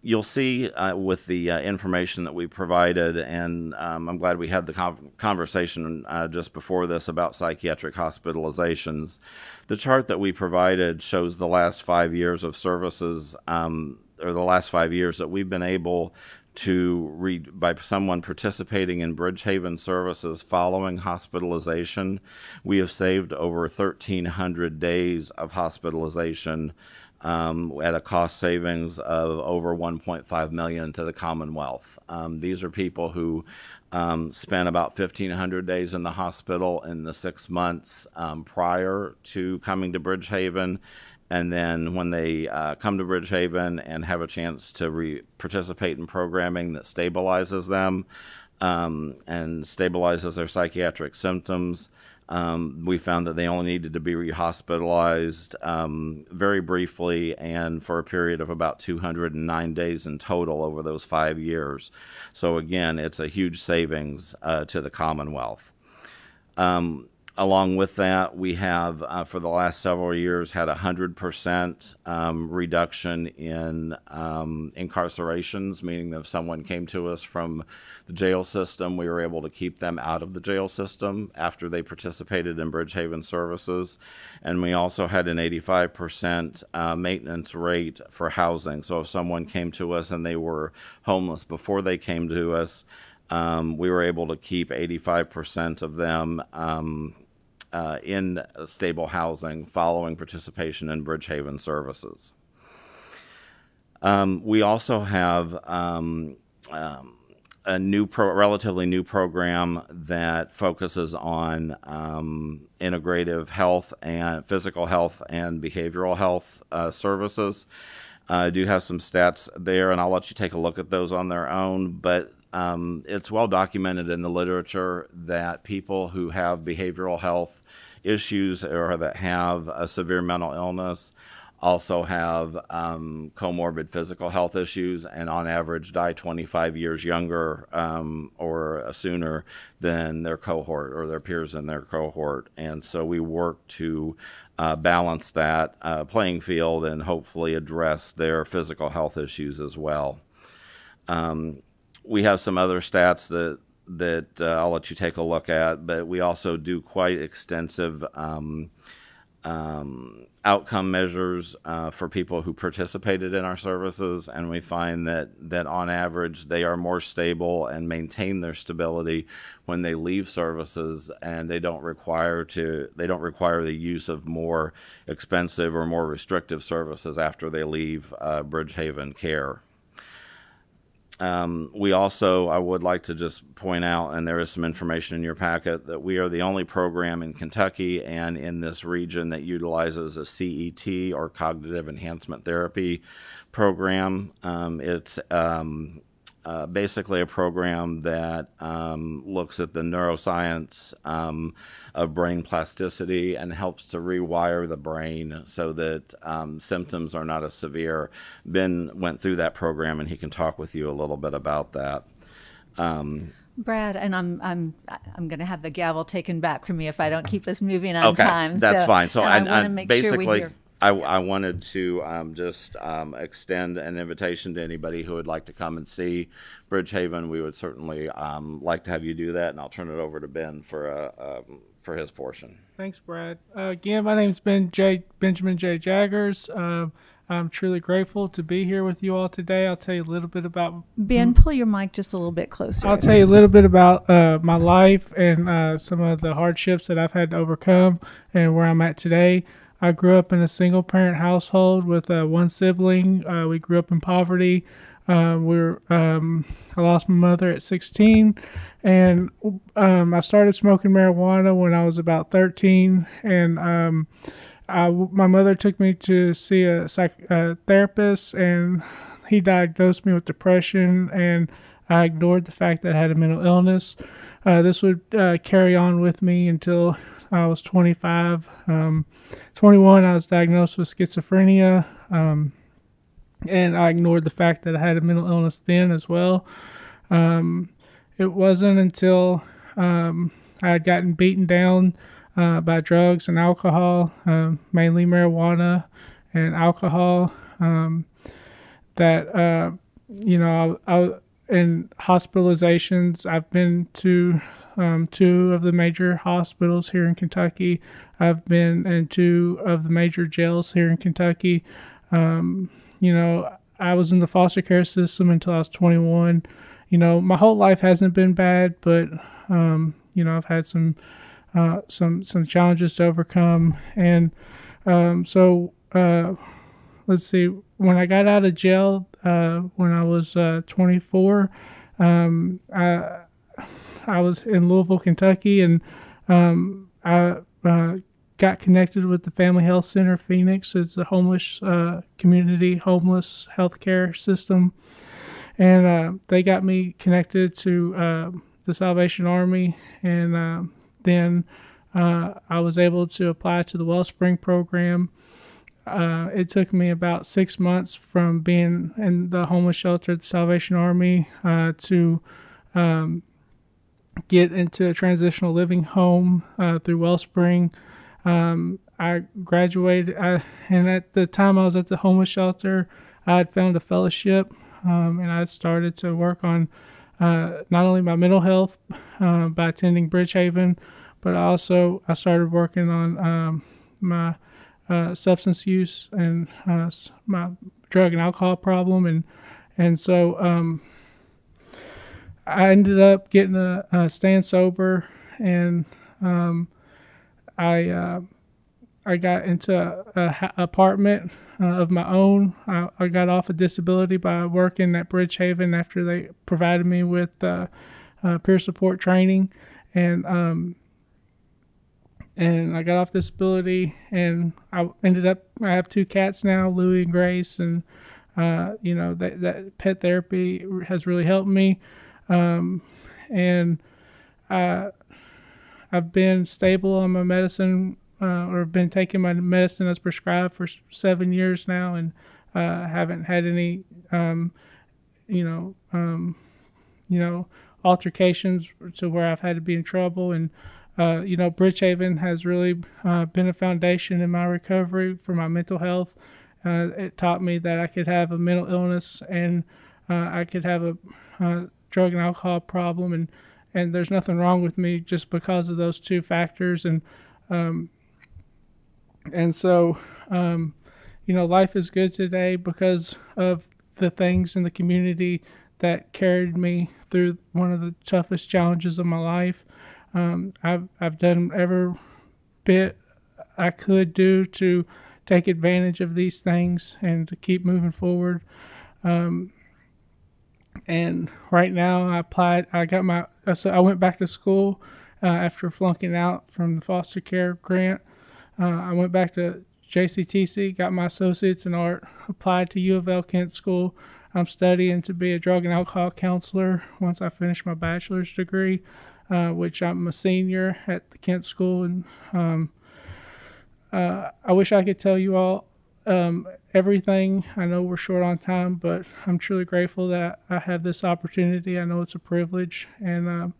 You'll see with the information that we provided, and I'm glad we had the conversation just before this about psychiatric hospitalizations. The chart that we provided shows the last 5 years of services, or the last 5 years that we've been able to read by someone participating in Bridgehaven services following hospitalization. We have saved over 1,300 days of hospitalization at a cost savings of over $1.5 million to the Commonwealth. These are people who spent about 1,500 days in the hospital in the 6 months prior to coming to Bridgehaven. And then when they come to Bridgehaven and have a chance to participate in programming that stabilizes them and stabilizes their psychiatric symptoms, we found that they only needed to be rehospitalized very briefly and for a period of about 209 days in total over those 5 years. So again, it's a huge savings to the Commonwealth. Along with that, we have, for the last several years, had 100% reduction in incarcerations, meaning that if someone came to us from the jail system, we were able to keep them out of the jail system after they participated in Bridgehaven services. And we also had an 85% maintenance rate for housing. So if someone came to us and they were homeless before they came to us, we were able to keep 85% of them in stable housing following participation in Bridgehaven services. We also have a relatively new program that focuses on integrative health and physical health and behavioral health services. I do have some stats there, and I'll let you take a look at those on their own, but it's well documented in the literature that people who have behavioral health issues or that have a severe mental illness also have comorbid physical health issues, and on average die 25 years younger or sooner than their cohort or their peers in their cohort. And so we work to balance that playing field and hopefully address their physical health issues as well. We have some other stats that I'll let you take a look at, but we also do quite extensive outcome measures for people who participated in our services, and we find that on average they are more stable and maintain their stability when they leave services, and they don't require the use of more expensive or more restrictive services after they leave Bridgehaven care. We also, I would like to just point out, and there is some information in your packet, that we are the only program in Kentucky and in this region that utilizes a CET or Cognitive Enhancement Therapy program. It's basically a program that looks at the neuroscience of brain plasticity and helps to rewire the brain so that symptoms are not as severe. Ben went through that program, and he can talk with you a little bit about that. Brad, and I'm going to have the gavel taken back from me if I don't keep us moving on time. Okay, that's fine. So I want to make sure we hear. I wanted to just extend an invitation to anybody who would like to come and see Bridgehaven. We would certainly like to have you do that, and I'll turn it over to Ben for his portion. Thanks, Brad. Again, my name is Benjamin J. Jaggers. I'm truly grateful to be here with you all today. I'll tell you a little bit about... Ben, pull your mic just a little bit closer. I'll tell you a little bit about my life and some of the hardships that I've had to overcome and where I'm at today. I grew up in a single-parent household with one sibling. We grew up in poverty. I lost my mother at 16, and I started smoking marijuana when I was about 13, and my mother took me to see a therapist, and he diagnosed me with depression, and I ignored the fact that I had a mental illness. This would carry on with me until I was 25. 21, I was diagnosed with schizophrenia, and I ignored the fact that I had a mental illness then as well. It wasn't until I had gotten beaten down by drugs and alcohol, mainly marijuana and alcohol, that, I in hospitalizations. I've been to 2 of the major hospitals here in Kentucky. I've been in 2 of the major jails here in Kentucky. I was in the foster care system until I was 21. My whole life hasn't been bad, but I've had some challenges to overcome. And let's see. When I got out of jail, when I was 24, I was in Louisville, Kentucky, and I got connected with the Family Health Center Phoenix. It's a homeless community homeless healthcare system, and they got me connected to the Salvation Army, and then I was able to apply to the Wellspring program. It took me about 6 months from being in the homeless shelter at the Salvation Army to get into a transitional living home through Wellspring. I graduated, and at the time I was at the homeless shelter, I had found a fellowship, and I had started to work on not only my mental health by attending Bridgehaven, but I started working on my substance use and my drug and alcohol problem, and so I ended up getting a staying sober, and I got into a apartment of my own. I got off of disability by working at Bridgehaven after they provided me with peer support training, and I got off disability, and I have 2 cats now, Louie and Grace, and that pet therapy has really helped me, and I've been stable on my medicine, or been taking my medicine as prescribed for 7 years now, and haven't had any altercations to where I've had to be in trouble. And Bridgehaven has really been a foundation in my recovery for my mental health. It taught me that I could have a mental illness, and I could have a drug and alcohol problem, and there's nothing wrong with me just because of those 2 factors. And so life is good today because of the things in the community that carried me through one of the toughest challenges of my life. I've done every bit I could do to take advantage of these things and to keep moving forward. And right now I went back to school after flunking out from the foster care grant. I went back to JCTC, got my associates in art, applied to U of L Kent School. I'm studying to be a drug and alcohol counselor once I finish my bachelor's degree, which I'm a senior at the Kent School. And I wish I could tell you all everything. I know we're short on time, but I'm truly grateful that I have this opportunity. I know it's a privilege. And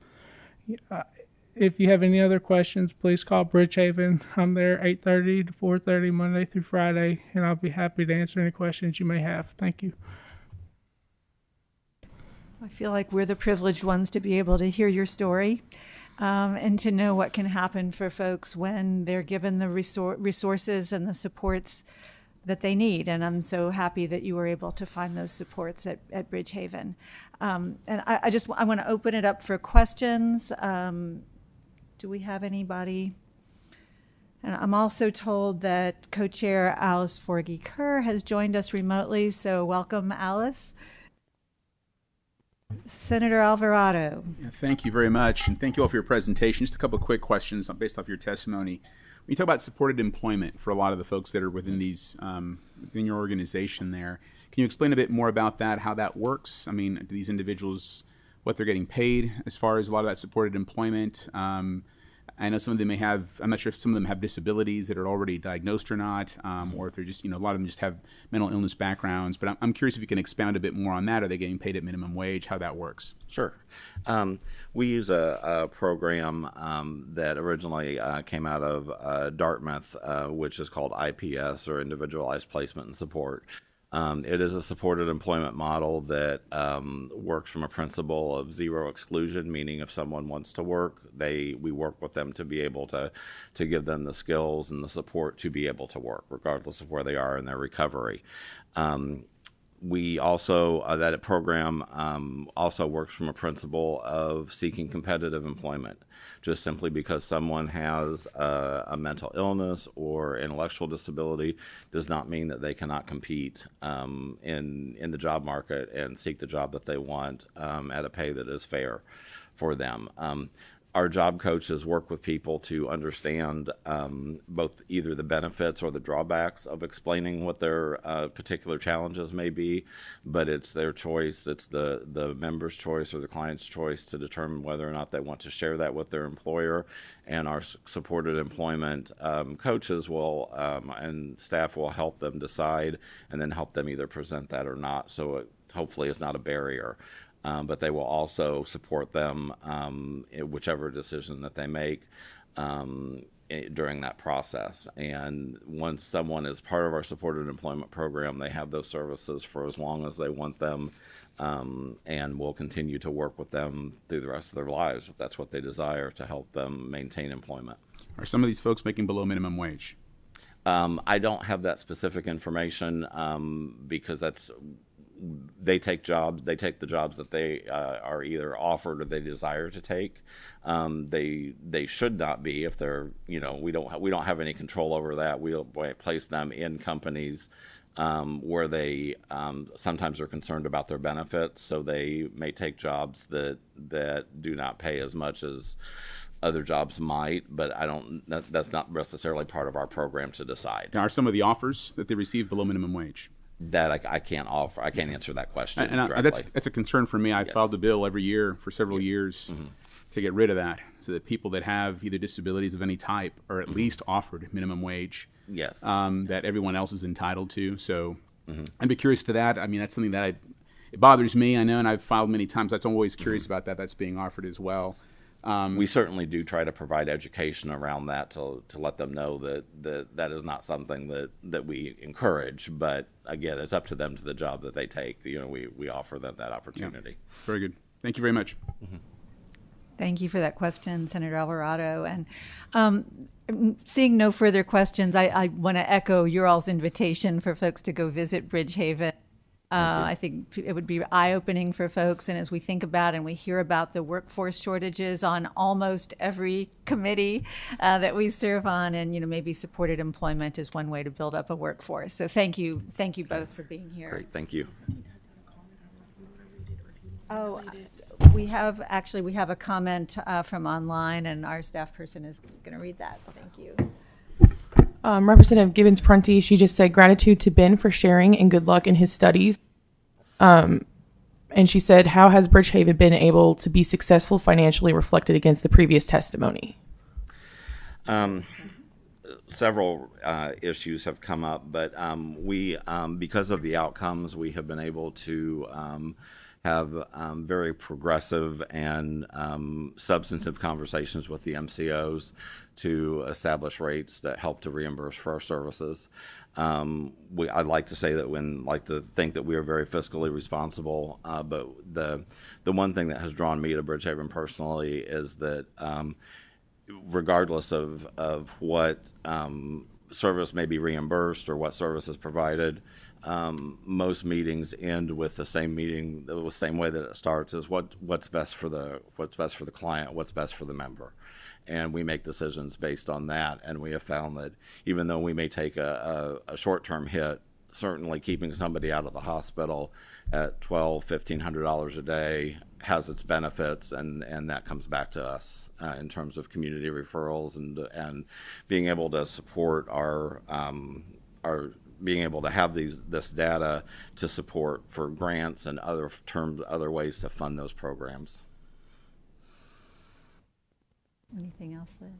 if you have any other questions, please call Bridgehaven. I'm there 8:30 to 4:30 Monday through Friday, and I'll be happy to answer any questions you may have. Thank you. I feel like we're the privileged ones to be able to hear your story, and to know what can happen for folks when they're given the resources and the supports that they need. And I'm so happy that you were able to find those supports at Bridgehaven. And I want to open it up for questions. Do we have anybody? And I'm also told that co-chair Alice Forgy-Kerr has joined us remotely, so welcome, Alice. Senator Alvarado. Yeah, thank you very much, and thank you all for your presentation. Just a couple of quick questions based off your testimony. When you talk about supported employment for a lot of the folks that are within these within your organization there, can you explain a bit more about that, how that works? I mean, do these individuals, what they're getting paid as far as a lot of that supported employment? I know some of them may have, I'm not sure if some of them have disabilities that are already diagnosed or not, or if they're just, a lot of them just have mental illness backgrounds. But I'm curious if you can expound a bit more on that. Are they getting paid at minimum wage? How that works? Sure. We use a program that originally came out of Dartmouth, which is called IPS, or Individualized Placement and Support. It is a supported employment model that works from a principle of zero exclusion, meaning if someone wants to work, we work with them to be able to give them the skills and the support to be able to work, regardless of where they are in their recovery. We also, that program also works from a principle of seeking competitive employment. Just simply because someone has a mental illness or intellectual disability does not mean that they cannot compete in the job market and seek the job that they want at a pay that is fair for them. Our job coaches work with people to understand both either the benefits or the drawbacks of explaining what their particular challenges may be, but it's their choice, it's the member's choice or the client's choice to determine whether or not they want to share that with their employer. And our supported employment coaches will and staff will help them decide and then help them either present that or not, so it hopefully is not a barrier. But they will also support them in whichever decision that they make during that process. And once someone is part of our supported employment program, they have those services for as long as they want them, and we'll continue to work with them through the rest of their lives if that's what they desire, to help them maintain employment. Are some of these folks making below minimum wage? I don't have that specific information because they take the jobs that they are either offered or they desire to take. They should not be, if they're, we don't have any control over that. We'll place them in companies where they sometimes are concerned about their benefits, so they may take jobs that do not pay as much as other jobs might, but that's not necessarily part of our program to decide. Now, are some of the offers that they receive below minimum wage? That I can't offer. I can't answer that question directly. That's a concern for me. I filed a bill every year for several years to get rid of that, so that people that have either disabilities of any type are at least offered minimum wage. Yes. That everyone else is entitled to. So I'd be curious to that. I mean, that's something that it bothers me. I know, and I've filed many times. I'm always curious about that. That's being offered as well. We certainly do try to provide education around that to let them know that is not something that we encourage. But again, it's up to them, to the job that they take. We offer them that opportunity. Yeah. Very good. Thank you very much. Thank you for that question, Senator Alvarado. And seeing no further questions, I want to echo your all's invitation for folks to go visit Bridgehaven. I think it would be eye-opening for folks, and as we think about and we hear about the workforce shortages on almost every committee that we serve on, and maybe supported employment is one way to build up a workforce. So thank you both for being here. Great, thank you. Oh, we have a comment from online, and our staff person is going to read that. Thank you. Representative Gibbons-Prunty, she just said gratitude to Ben for sharing and good luck in his studies. And she said, how has Bridgehaven been able to be successful financially reflected against the previous testimony? Several issues have come up, but we, because of the outcomes, we have been able to have very progressive and substantive conversations with the MCOs to establish rates that help to reimburse for our services. I'd like to say that to think that we are very fiscally responsible, but the one thing that has drawn me to Bridgehaven personally is that regardless of what service may be reimbursed or what service is provided, most meetings end with the same way that it starts, is what's best for the client, what's best for the member, and we make decisions based on that. And we have found that even though we may take a short-term hit, certainly keeping somebody out of the hospital at $1,200-$1,500 a day has its benefits, and that comes back to us in terms of community referrals and being able to support our being able to have this data to support for grants and other ways to fund those programs. Anything else, Liz?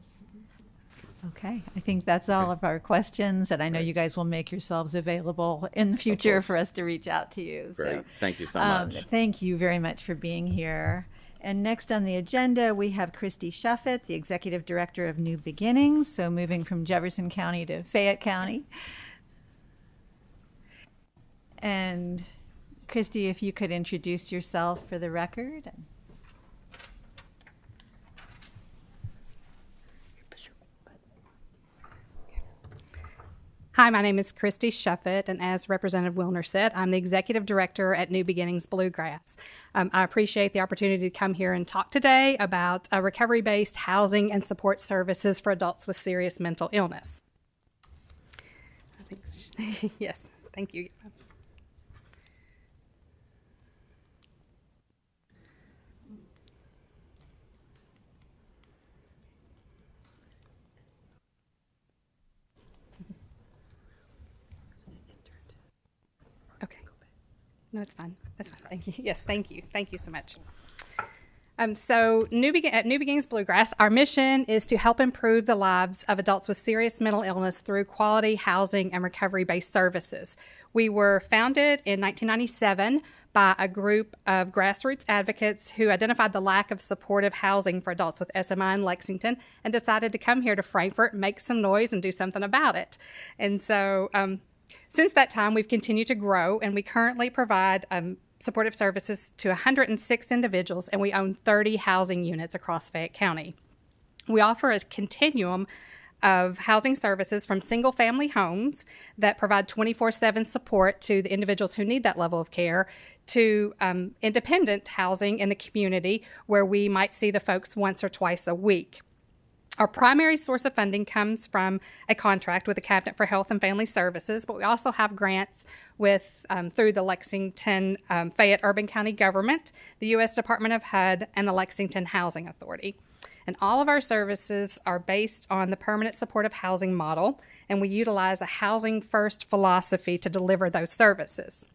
Okay, I think that's all of our questions, and I know you guys will make yourselves available in the future for us to reach out to you. Great, so, thank you so much. Thank you very much for being here. And next on the agenda, we have Christy Shuffett, the Executive Director of New Beginnings, so moving from Jefferson County to Fayette County. And Christy, if you could introduce yourself for the record. Hi, my name is Christy Shuffett, and as Representative Wilner said, I'm the Executive Director at New Beginnings Bluegrass. I appreciate the opportunity to come here and talk today about recovery-based housing and support services for adults with serious mental illness. Yes, thank you. No, it's fine. That's fine. Thank you. Yes, thank you. Thank you so much. So at New Beginnings Bluegrass, our mission is to help improve the lives of adults with serious mental illness through quality housing and recovery-based services. We were founded in 1997 by a group of grassroots advocates who identified the lack of supportive housing for adults with SMI in Lexington and decided to come here to Frankfort, make some noise, and do something about it. And so since that time, we've continued to grow, and we currently provide supportive services to 106 individuals, and we own 30 housing units across Fayette County. We offer a continuum of housing services from single-family homes that provide 24/7 support to the individuals who need that level of care to independent housing in the community where we might see the folks once or twice a week. Our primary source of funding comes from a contract with the Cabinet for Health and Family Services, but we also have grants with through the Lexington Fayette Urban County Government, the U.S. Department of HUD, and the Lexington Housing Authority. And all of our services are based on the permanent supportive housing model, and we utilize a housing first philosophy to deliver those services.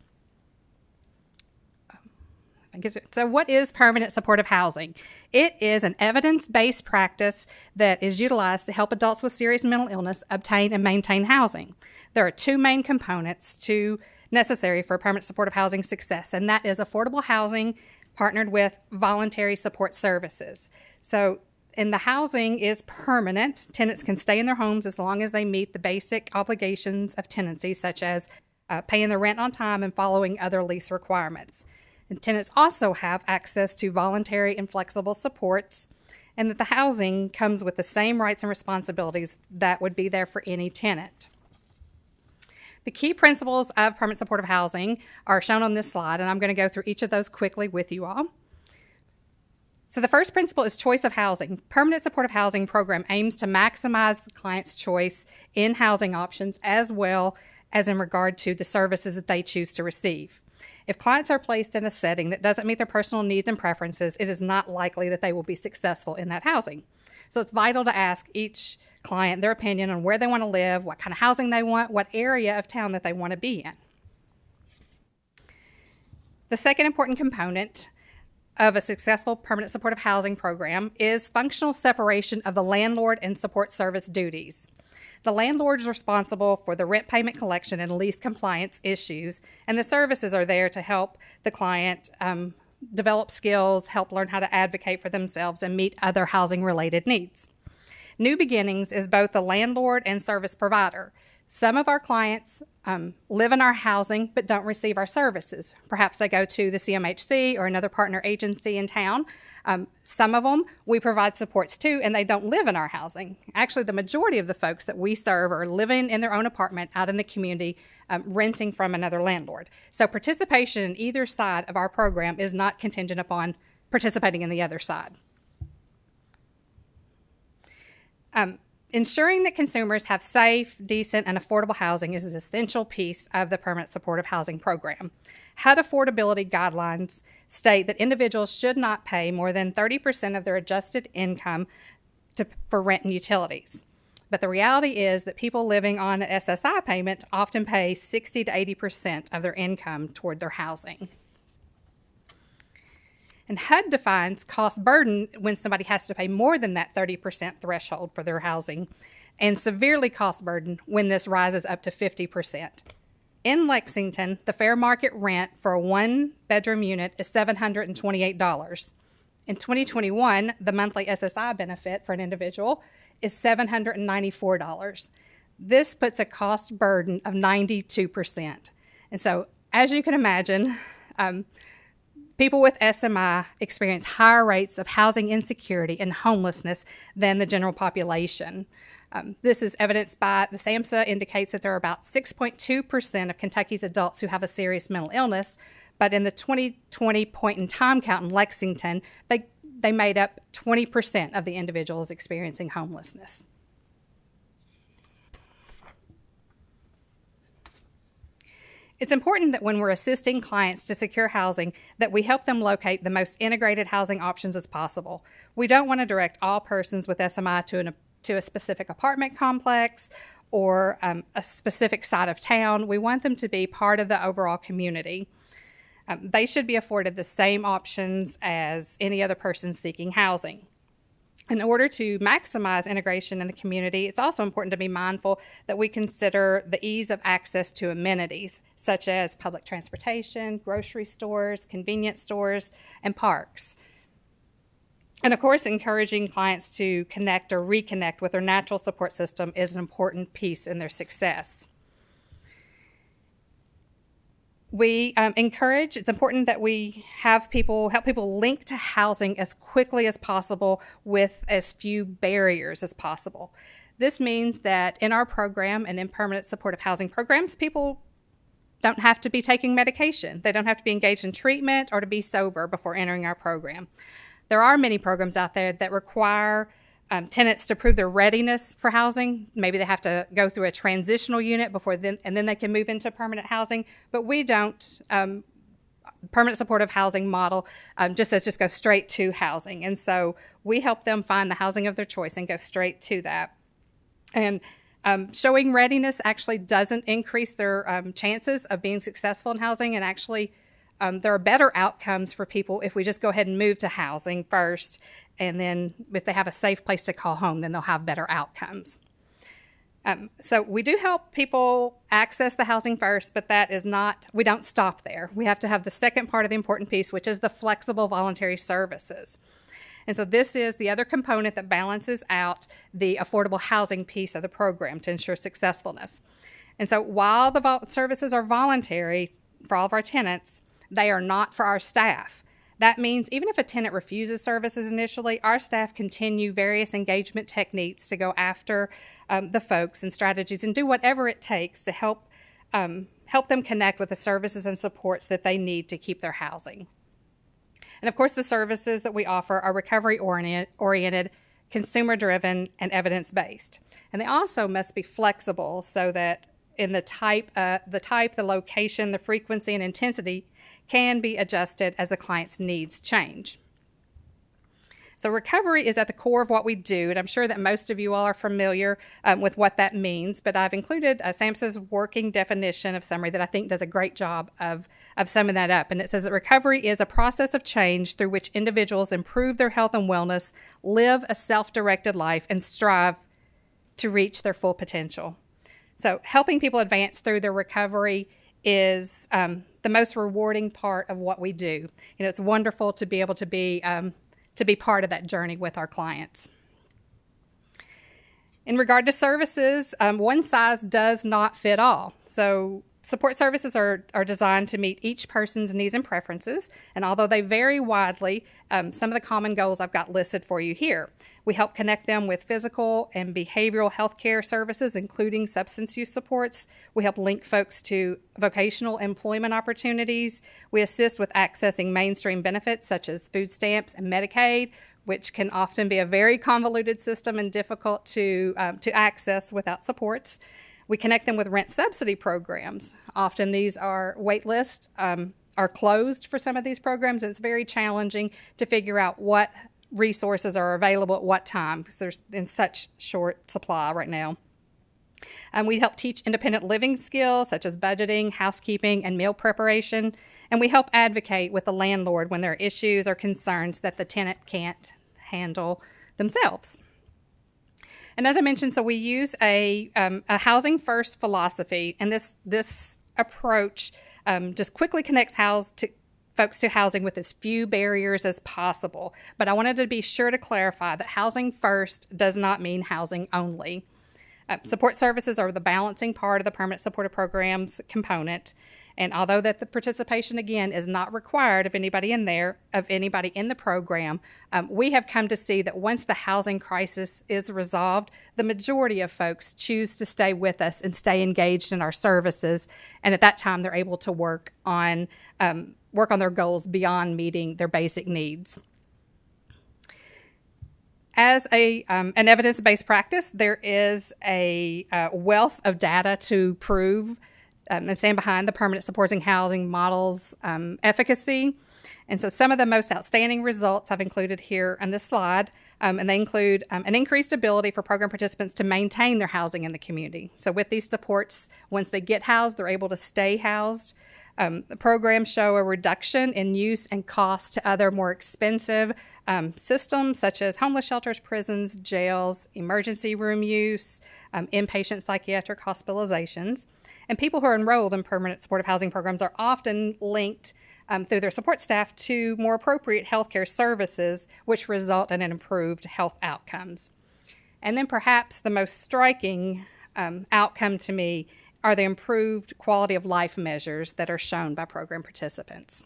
So what is permanent supportive housing? It is an evidence-based practice that is utilized to help adults with serious mental illness obtain and maintain housing. There are two main components necessary for permanent supportive housing success, and that is affordable housing partnered with voluntary support services. So, and the housing is permanent. Tenants can stay in their homes as long as they meet the basic obligations of tenancy, such as paying the rent on time and following other lease requirements. And tenants also have access to voluntary and flexible supports, and that the housing comes with the same rights and responsibilities that would be there for any tenant. The key principles of permanent supportive housing are shown on this slide, and I'm going to go through each of those quickly with you all. So the first principle is choice of housing. Permanent supportive housing program aims to maximize the client's choice in housing options as well as in regard to the services that they choose to receive. If clients are placed in a setting that doesn't meet their personal needs and preferences, it is not likely that they will be successful in that housing. So it's vital to ask each client their opinion on where they want to live, what kind of housing they want, what area of town that they want to be in. The second important component of a successful permanent supportive housing program is functional separation of the landlord and support service duties. The landlord is responsible for the rent payment collection and lease compliance issues, and the services are there to help the client develop skills, help learn how to advocate for themselves, and meet other housing-related needs. New Beginnings is both the landlord and service provider. Some of our clients live in our housing but don't receive our services. Perhaps they go to the CMHC or another partner agency in town. Some of them we provide supports to, and they don't live in our housing. Actually, the majority of the folks that we serve are living in their own apartment out in the community, renting from another landlord. So participation in either side of our program is not contingent upon participating in the other side. Ensuring that consumers have safe, decent, and affordable housing is an essential piece of the permanent supportive housing program. HUD affordability guidelines state that individuals should not pay more than 30% of their adjusted income for rent and utilities. But the reality is that people living on an SSI payment often pay 60 to 80% of their income toward their housing. And HUD defines cost burden when somebody has to pay more than that 30% threshold for their housing, and severely cost burden when this rises up to 50%. In Lexington, the fair market rent for a one-bedroom unit is $728. In 2021, the monthly SSI benefit for an individual is $794. This puts a cost burden of 92%. And so, as you can imagine, people with SMI experience higher rates of housing insecurity and homelessness than the general population. This is evidenced by the SAMHSA indicates that there are about 6.2% of Kentucky's adults who have a serious mental illness, but in the 2020 point in time count in Lexington, they made up 20% of the individuals experiencing homelessness. It's important that when we're assisting clients to secure housing, that we help them locate the most integrated housing options as possible. We don't want to direct all persons with SMI to a specific apartment complex or a specific side of town. We want them to be part of the overall community. They should be afforded the same options as any other person seeking housing. In order to maximize integration in the community, it's also important to be mindful that we consider the ease of access to amenities, such as public transportation, grocery stores, convenience stores, and parks. And of course, encouraging clients to connect or reconnect with their natural support system is an important piece in their success. It's important that we help people link to housing as quickly as possible with as few barriers as possible. This means that in our program and in permanent supportive housing programs, people don't have to be taking medication. They don't have to be engaged in treatment or to be sober before entering our program. There are many programs out there that require tenants to prove their readiness for housing. Maybe they have to go through a transitional unit before then, and then they can move into permanent housing. But we don't. Permanent supportive housing model just says just go straight to housing. And so we help them find the housing of their choice and go straight to that. And showing readiness actually doesn't increase their chances of being successful in housing. And actually, there are better outcomes for people if we just go ahead and move to housing first. And then if they have a safe place to call home, then they'll have better outcomes. So we do help people access the housing first, but that is not, we don't stop there. We have to have the second part of the important piece, which is the flexible voluntary services. And so this is the other component that balances out the affordable housing piece of the program to ensure successfulness. And so while the services are voluntary for all of our tenants, they are not for our staff. That means even if a tenant refuses services initially, our staff continue various engagement techniques to go after the folks and strategies and do whatever it takes to help them connect with the services and supports that they need to keep their housing. And of course, the services that we offer are recovery-oriented, consumer-driven, and evidence-based. And they also must be flexible so that in the type, the location, the frequency, and intensity can be adjusted as the client's needs change. So recovery is at the core of what we do, and I'm sure that most of you all are familiar with what that means, but I've included SAMHSA's working definition of summary that I think does a great job of summing that up. And it says that recovery is a process of change through which individuals improve their health and wellness, live a self-directed life, and strive to reach their full potential. So helping people advance through their recovery is the most rewarding part of what we do. You know, it's wonderful to be able to be part of that journey with our clients. In regard to services, one size does not fit all. So support services are designed to meet each person's needs and preferences, and although they vary widely, some of the common goals I've got listed for you here. We help connect them with physical and behavioral health care services, including substance use supports. We help link folks to vocational employment opportunities. We assist with accessing mainstream benefits such as food stamps and Medicaid, which can often be a very convoluted system and difficult to access without supports. We connect them with rent subsidy programs. Often these are wait lists are closed for some of these programs. It's very challenging to figure out what resources are available at what time because there's in such short supply right now. We help teach independent living skills such as budgeting, housekeeping, and meal preparation. And we help advocate with the landlord when there are issues or concerns that the tenant can't handle themselves. And as I mentioned, so we use a housing first philosophy, and this approach just quickly connects folks to housing with as few barriers as possible. But I wanted to be sure to clarify that housing first does not mean housing only. Support services are the balancing part of the permanent supportive programs component. And although that the participation, again, is not required of anybody in the program, we have come to see that once the housing crisis is resolved, the majority of folks choose to stay with us and stay engaged in our services. And at that time, they're able to work on their goals beyond meeting their basic needs. As an evidence-based practice, there is a wealth of data to prove and stand behind the permanent supporting housing model's efficacy. And so some of the most outstanding results I've included here on this slide, and they include an increased ability for program participants to maintain their housing in the community. So with these supports, once they get housed, they're able to stay housed. The programs show a reduction in use and cost to other more expensive systems such as homeless shelters, prisons, jails, emergency room use, inpatient psychiatric hospitalizations. And people who are enrolled in permanent supportive housing programs are often linked through their support staff to more appropriate healthcare services, which result in improved health outcomes. And then perhaps the most striking outcome to me are the improved quality of life measures that are shown by program participants.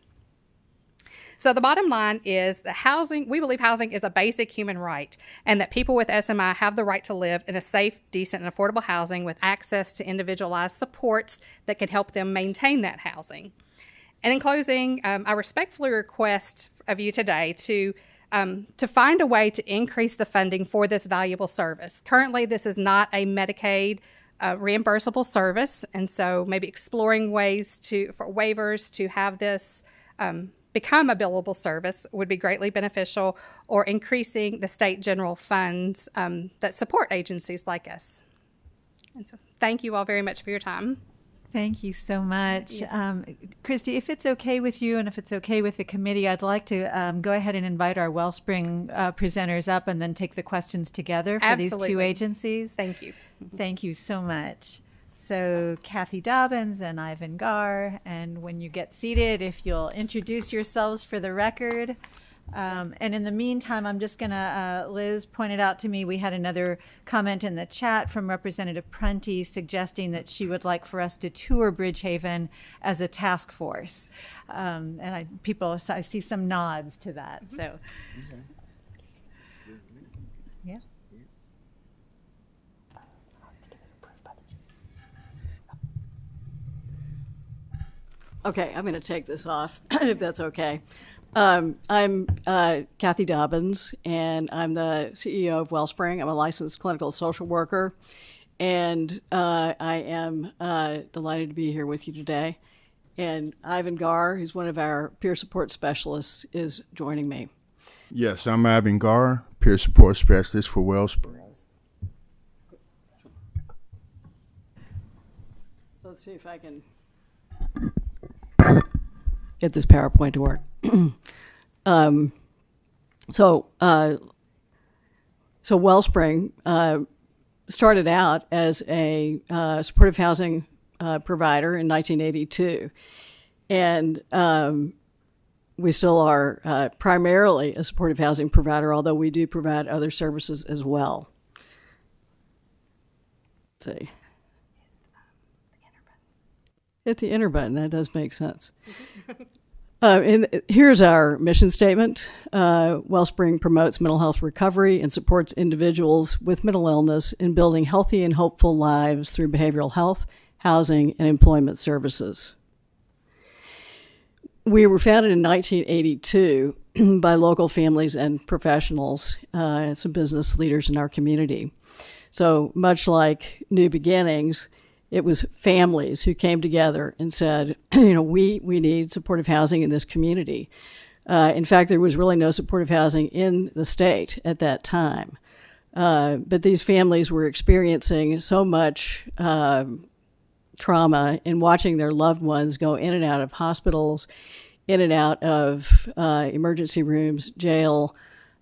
So the bottom line is that we believe housing is a basic human right, and that people with SMI have the right to live in a safe, decent, and affordable housing with access to individualized supports that can help them maintain that housing. And in closing, I respectfully request of you today to find a way to increase the funding for this valuable service. Currently, this is not a Medicaid reimbursable service, and so maybe exploring ways for waivers to have this become a billable service would be greatly beneficial, or increasing the state general funds that support agencies like us. And so thank you all very much for your time. Thank you so much. Yes. Christy, if it's okay with you and if it's okay with the committee, I'd like to go ahead and invite our Wellspring presenters up and then take the questions together for Absolutely. these two agencies. Thank you. Thank you so much. So Kathy Dobbins and Ivan Gar, and when you get seated, if you'll introduce yourselves for the record. And in the meantime, I'm just going to, Liz pointed out to me, we had another comment in the chat from Representative Prunty suggesting that she would like for us to tour Bridgehaven as a task force. And I see some nods to that. So, yeah. Okay, I'm going to take this off, if that's okay. I'm Kathy Dobbins, and I'm the CEO of Wellspring. I'm a licensed clinical social worker, and I am delighted to be here with you today. And Ivan Gar, who's one of our peer support specialists, is joining me. Yes, I'm Ivan Gar, peer support specialist for Wellspring. So let's see if I can get this PowerPoint to work. So Wellspring started out as a supportive housing provider in 1982, and we still are primarily a supportive housing provider, although we do provide other services as well. Let's see. Hit the enter button. That does make sense. And here's our mission statement. Wellspring promotes mental health recovery and supports individuals with mental illness in building healthy and hopeful lives through behavioral health, housing, and employment services. We were founded in 1982 by local families and professionals, some business leaders in our community. So much like New Beginnings, it was families who came together and said, we need supportive housing in this community. In fact, there was really no supportive housing in the state at that time. But these families were experiencing so much trauma in watching their loved ones go in and out of hospitals, in and out of emergency rooms, jail,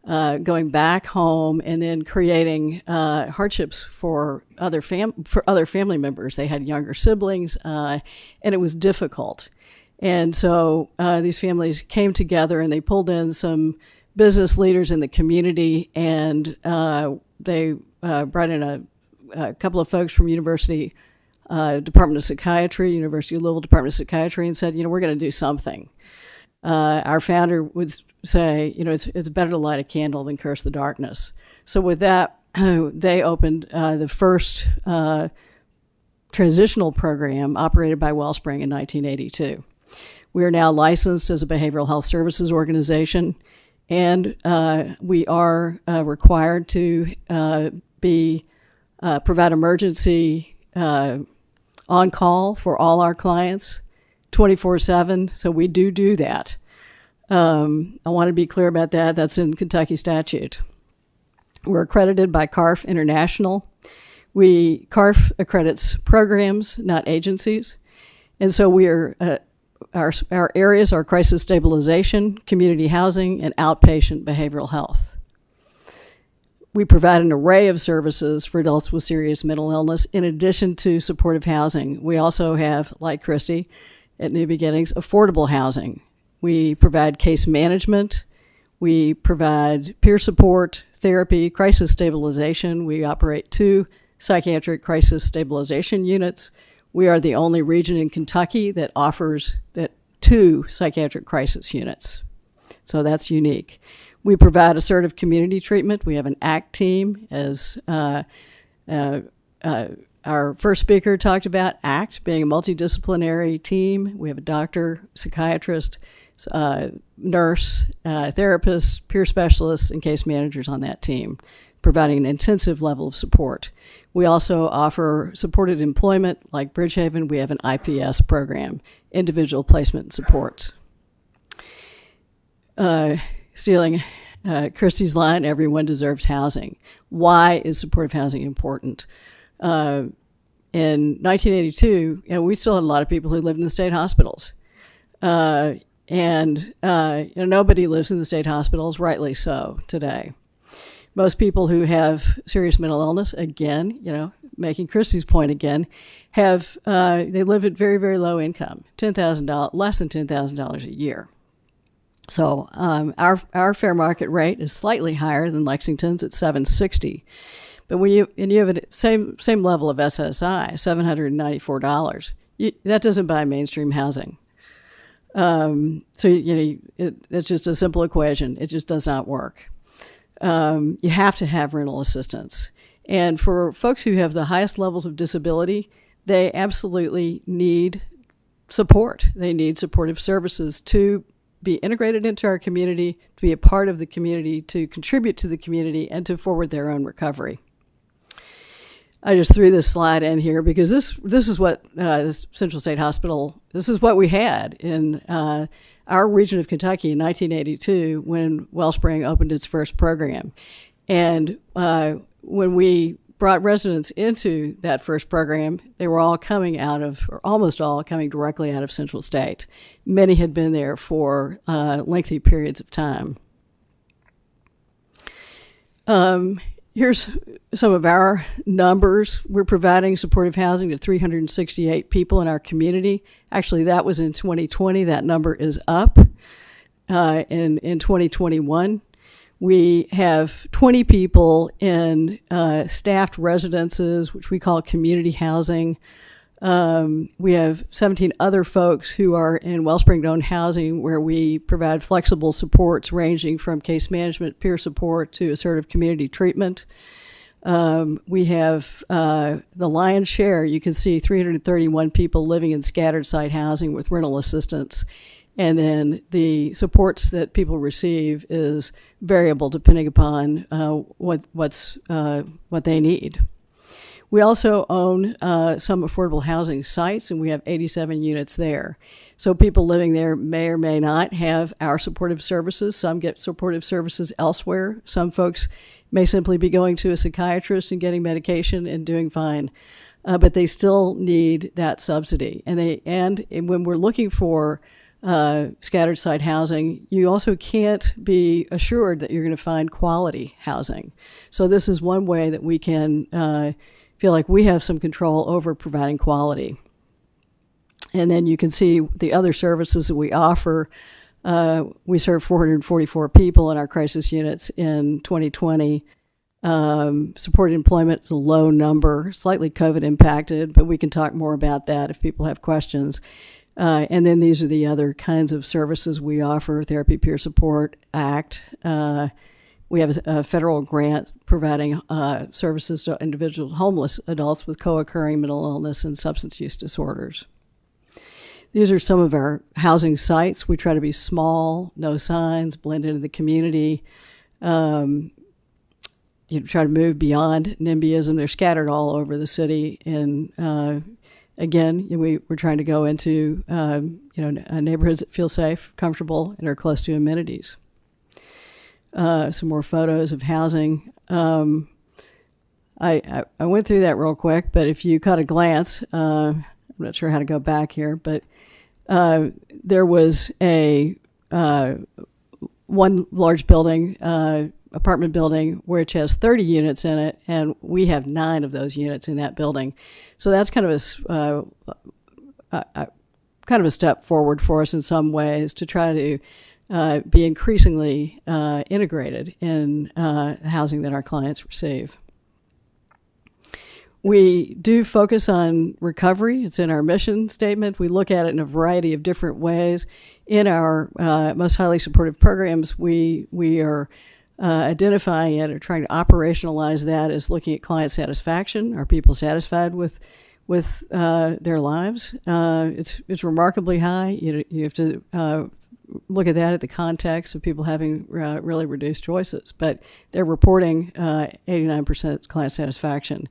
going back home, and then creating hardships for other family members. They had younger siblings, and it was difficult. And so these families came together, and they pulled in some business leaders in the community, and they brought in a couple of folks from University Department of Psychiatry, University of Louisville Department of Psychiatry, and said, we're going to do something. Our founder would say, it's better to light a candle than curse the darkness. So with that, they opened the first transitional program operated by Wellspring in 1982. We are now licensed as a behavioral health services organization, and we are required to provide emergency on-call for all our clients 24/7, so we do that. I want to be clear about that. That's in Kentucky statute. We're accredited by CARF International. CARF accredits programs, not agencies. And so we are, our areas are crisis stabilization, community housing, and outpatient behavioral health. We provide an array of services for adults with serious mental illness in addition to supportive housing. We also have, like Christy at New Beginnings, affordable housing. We provide case management. We provide peer support, therapy, crisis stabilization. We operate 2 psychiatric crisis stabilization units. We are the only region in Kentucky that offers 2 psychiatric crisis units. So that's unique. We provide assertive community treatment. We have an ACT team, as our first speaker talked about, ACT being a multidisciplinary team. We have a doctor, psychiatrist, nurse, therapist, peer specialists, and case managers on that team, providing an intensive level of support. We also offer supported employment, like Bridgehaven. We have an IPS program, individual placement supports. Stealing Christy's line, everyone deserves housing. Why is supportive housing important? In 1982, we still had a lot of people who lived in the state hospitals. Nobody lives in the state hospitals, rightly so, today. Most people who have serious mental illness, again, making Christy's point again, they live at very, very low income, $10,000, less than $10,000 a year. So our fair market rate is slightly higher than Lexington's at $760. But when you have the same level of SSI, $794, that doesn't buy mainstream housing. It's just a simple equation. It just does not work. You have to have rental assistance. And for folks who have the highest levels of disability, they absolutely need support. They need supportive services to be integrated into our community, to be a part of the community, to contribute to the community, and to forward their own recovery. I just threw this slide in here because this is what this Central State Hospital, this is what we had in our region of Kentucky in 1982 when Wellspring opened its first program. And when we brought residents into that first program, they were all coming out of, or almost all coming directly out of Central State. Many had been there for lengthy periods of time. Here's some of our numbers. We're providing supportive housing to 368 people in our community. Actually, that was in 2020. That number is up in 2021. We have 20 people in staffed residences, which we call community housing. We have 17 other folks who are in Wellspring-owned housing where we provide flexible supports ranging from case management, peer support, to assertive community treatment. We have the lion's share. You can see 331 people living in scattered site housing with rental assistance. And then the supports that people receive is variable depending upon what they need. We also own some affordable housing sites, and we have 87 units there. So people living there may or may not have our supportive services. Some get supportive services elsewhere. Some folks may simply be going to a psychiatrist and getting medication and doing fine, but they still need that subsidy. And when we're looking for scattered site housing, you also can't be assured that you're going to find quality housing. So this is one way that we can feel like we have some control over providing quality. And then you can see the other services that we offer. We served 444 people in our crisis units in 2020. Supported employment is a low number, slightly COVID impacted, but we can talk more about that if people have questions. And then these are the other kinds of services we offer: therapy, peer support, ACT. We have a federal grant providing services to individuals, homeless adults with co-occurring mental illness and substance use disorders. These are some of our housing sites. We try to be small, no signs, blend into the community. Try to move beyond NIMBYism. They're scattered all over the city. And again, we're trying to go into neighborhoods that feel safe, comfortable, and are close to amenities. Some more photos of housing. I went through that real quick, but if you caught a glance, I'm not sure how to go back here, but there was one large building, apartment building, which has 30 units in it, and we have 9 of those units in that building. So that's kind of a step forward for us in some ways to try to be increasingly integrated in the housing that our clients receive. We do focus on recovery. It's in our mission statement. We look at it in a variety of different ways. In our most highly supportive programs, we are identifying it or trying to operationalize that as looking at client satisfaction. Are people satisfied with their lives? It's remarkably high. You have to look at that at the context of people having really reduced choices, but they're reporting 89% client satisfaction.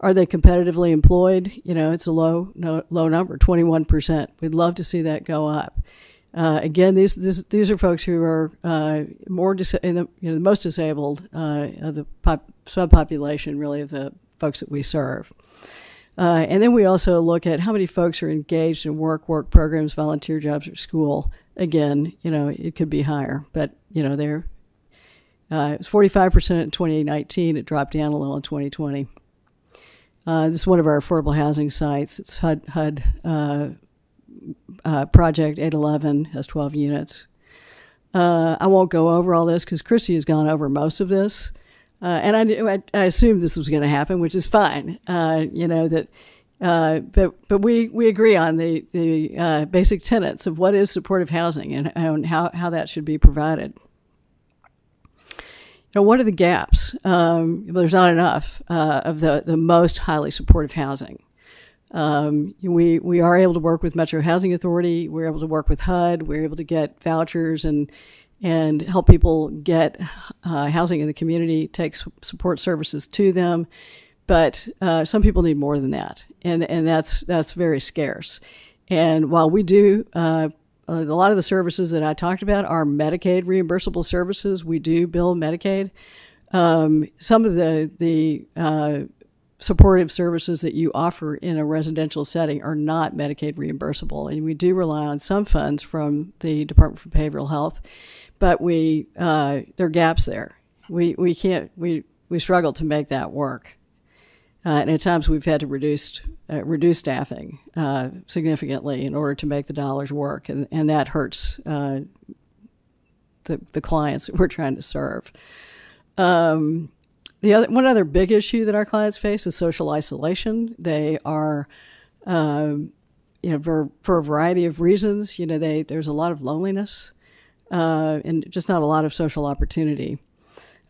Are they competitively employed? It's a low number, 21%. We'd love to see that go up. Again, these are folks who are more the most disabled of the subpopulation, really, of the folks that we serve. And then we also look at how many folks are engaged in work programs, volunteer jobs, or school. Again, it could be higher, but they're it's 45% in 2019. It dropped down a little in 2020. This is one of our affordable housing sites. It's HUD Project 811, has 12 units. I won't go over all this because Christy has gone over most of this. And I assumed this was going to happen, which is fine. But we agree on the basic tenets of what is supportive housing and how that should be provided. What are the gaps? There's not enough of the most highly supportive housing. We are able to work with Metro Housing Authority. We're able to work with HUD. We're able to get vouchers and help people get housing in the community, take support services to them. But some people need more than that, and that's very scarce. And while we do, a lot of the services that I talked about are Medicaid reimbursable services. We do bill Medicaid. Some of the supportive services that you offer in a residential setting are not Medicaid reimbursable, and we do rely on some funds from the Department for Behavioral Health, but there are gaps there. We struggle to make that work. And at times we've had to reduce staffing significantly in order to make the dollars work, and that hurts the clients that we're trying to serve. One other big issue that our clients face is social isolation. They are, for a variety of reasons, there's a lot of loneliness and just not a lot of social opportunity.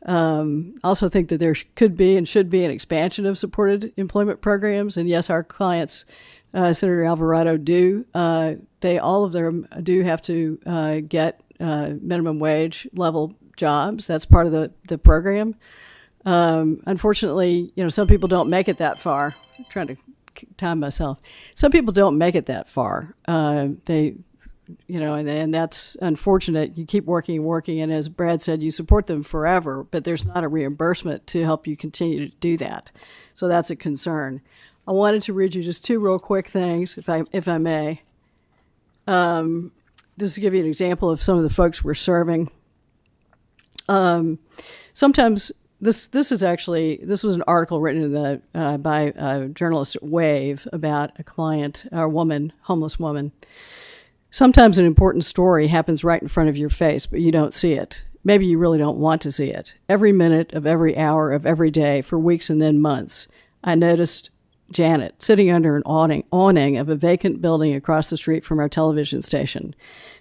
Also think that there could be and should be an expansion of supported employment programs. And yes, our clients, Senator Alvarado, all of them do have to get minimum wage level jobs. That's part of the program. Unfortunately, some people don't make it that far. I'm trying to time myself. Some people don't make it that far. And that's unfortunate. You keep working, and as Brad said, you support them forever, but there's not a reimbursement to help you continue to do that. So that's a concern. I wanted to read you just two real quick things, if I may. Just to give you an example of some of the folks we're serving. Sometimes this was an article written by a journalist at Wave about a client, a woman, homeless woman. Sometimes an important story happens right in front of your face, but you don't see it. Maybe you really don't want to see it. Every minute of every hour of every day for weeks and then months, I noticed Janet sitting under an awning of a vacant building across the street from our television station,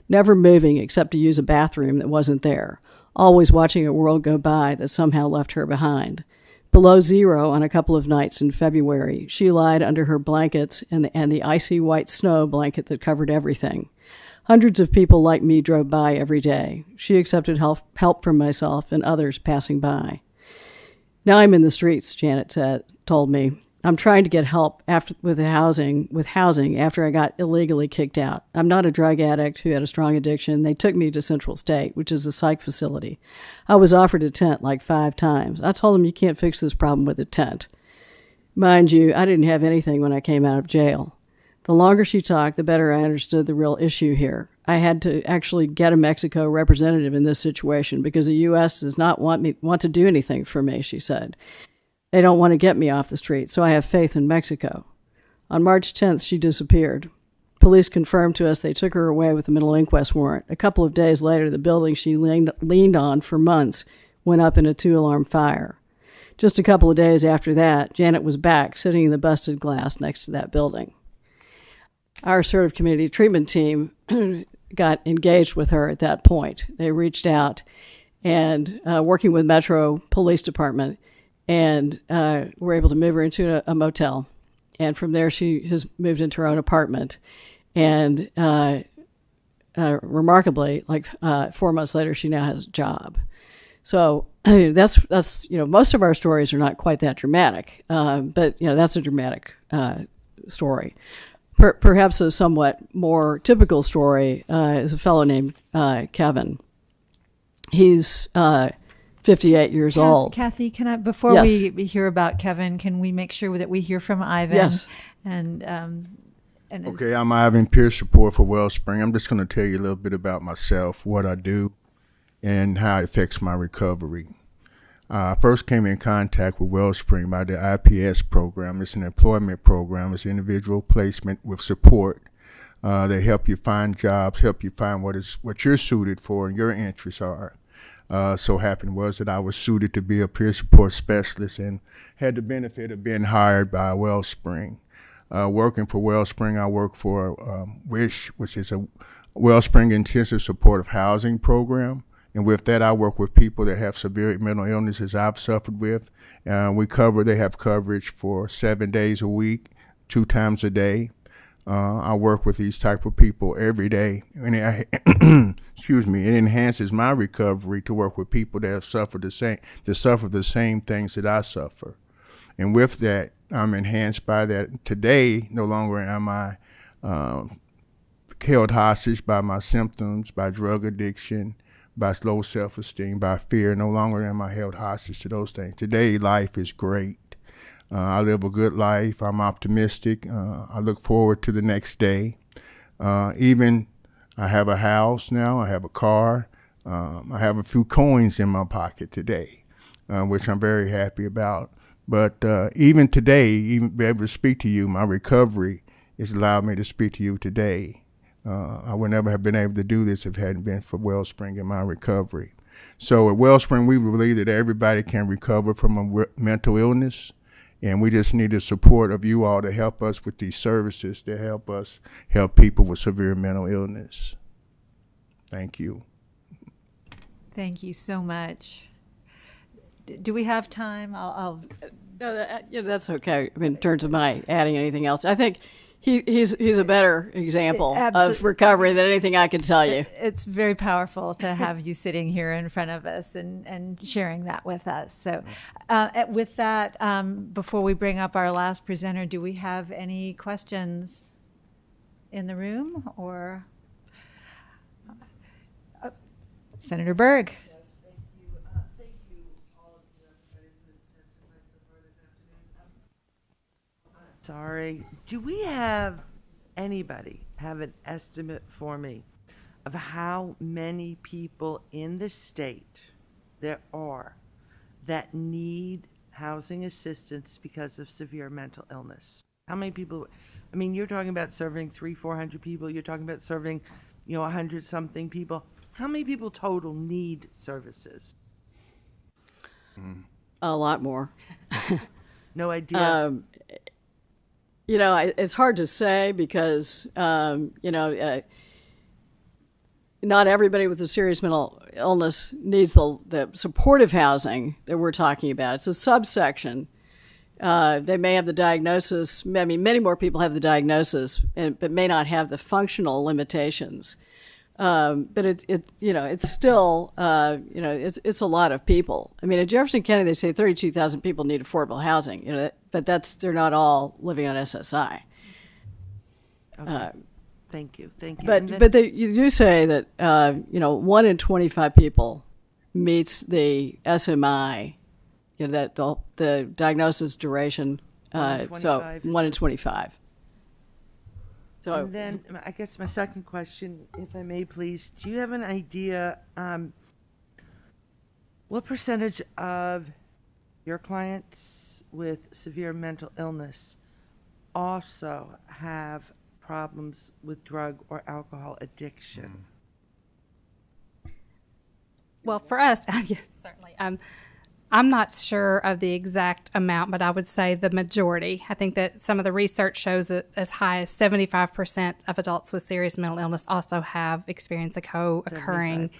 never moving except to use a bathroom that wasn't there, always watching a world go by that somehow left her behind. Below zero on a couple of nights in February, she lied under her blankets and the icy white snow blanket that covered everything. Hundreds of people like me drove by every day. She accepted help from myself and others passing by. Now I'm in the streets, Janet told me. I'm trying to get help with housing after I got illegally kicked out. I'm not a drug addict who had a strong addiction. They took me to Central State, which is a psych facility. I was offered a tent like 5 times. I told them you can't fix this problem with a tent. Mind you, I didn't have anything when I came out of jail. The longer she talked, the better I understood the real issue here. I had to actually get a Mexico representative in this situation because the U.S. does not want to do anything for me, she said. They don't want to get me off the street, so I have faith in Mexico. On March 10th, she disappeared. Police confirmed to us they took her away with a mental inquest warrant. A couple of days later, the building she leaned on for months went up in a 2-alarm fire. Just a couple of days after that, Janet was back sitting in the busted glass next to that building. Our Assertive community treatment team got engaged with her at that point. They reached out and working with Metro Police Department, and were able to move her into a motel. And from there, she has moved into her own apartment. And remarkably, 4 months later, she now has a job. So that's most of our stories are not quite that dramatic, but that's a dramatic story. Perhaps a somewhat more typical story is a fellow named Kevin. He's 58 years old. Kathy, can I, before we hear about Kevin, can we make sure that we hear from Ivan? Yes. Okay, I'm Ivan, peer support for Wellspring. I'm just going to tell you a little bit about myself, what I do, and how it affects my recovery. I first came in contact with Wellspring by the IPS program. It's an employment program. It's individual placement with support. They help you find jobs, help you find what you're suited for and your interests are. So happened was that I was suited to be a peer support specialist and had the benefit of being hired by Wellspring. Working for Wellspring, I work for WISH, which is a Wellspring Intensive Supportive Housing Program. And with that, I work with people that have severe mental illnesses I've suffered with. They have coverage for 7 days a week, 2 times a day. I work with these type of people every day. And it enhances my recovery to work with people that have suffered the same things that I suffer. And with that, I'm enhanced by that. Today, no longer am I held hostage by my symptoms, by drug addiction, by low self-esteem, by fear. No longer am I held hostage to those things. Today, life is great. I live a good life. I'm optimistic. I look forward to the next day. Even I have a house now. I have a car. I have a few coins in my pocket today, which I'm very happy about. But even today, even be able to speak to you, my recovery has allowed me to speak to you today. I would never have been able to do this if it hadn't been for Wellspring and my recovery. So at Wellspring, we believe that everybody can recover from a mental illness, and we just need the support of you all to help us with these services to help us help people with severe mental illness. Thank you. Thank you so much. Do we have time? No, that's okay. I mean, in terms of my adding anything else, I think he's a better example of recovery than anything I can tell you. It's very powerful to have you sitting here in front of us and sharing that with us. So with that, before we bring up our last presenter, do we have any questions in the room? Or Senator Berg. Sorry. Do we have anybody have an estimate for me of how many people in the state there are that need housing assistance because of severe mental illness? How many people? I mean, you're talking about serving 300-400 people. You're talking about serving, 100-something people. How many people total need services? A lot more. No idea. It's hard to say because, not everybody with a serious mental illness needs the supportive housing that we're talking about. It's a subsection. They may have the diagnosis. I mean, many more people have the diagnosis, but may not have the functional limitations. But it's still, it's a lot of people. I mean, in Jefferson County, they say 32,000 people need affordable housing, but they're not all living on SSI. Okay. Thank you. But you do say that, 1 in 25 people meets the SMI, that the diagnosis duration, so 1 in 25. So, and then I guess my second question, if I may please, do you have an idea what percentage of your clients with severe mental illness also have problems with drug or alcohol addiction? Well, for us, yes, certainly. I'm not sure of the exact amount, but I would say the majority. I think that some of the research shows that as high as 75% of adults with serious mental illness also have experienced a co-occurring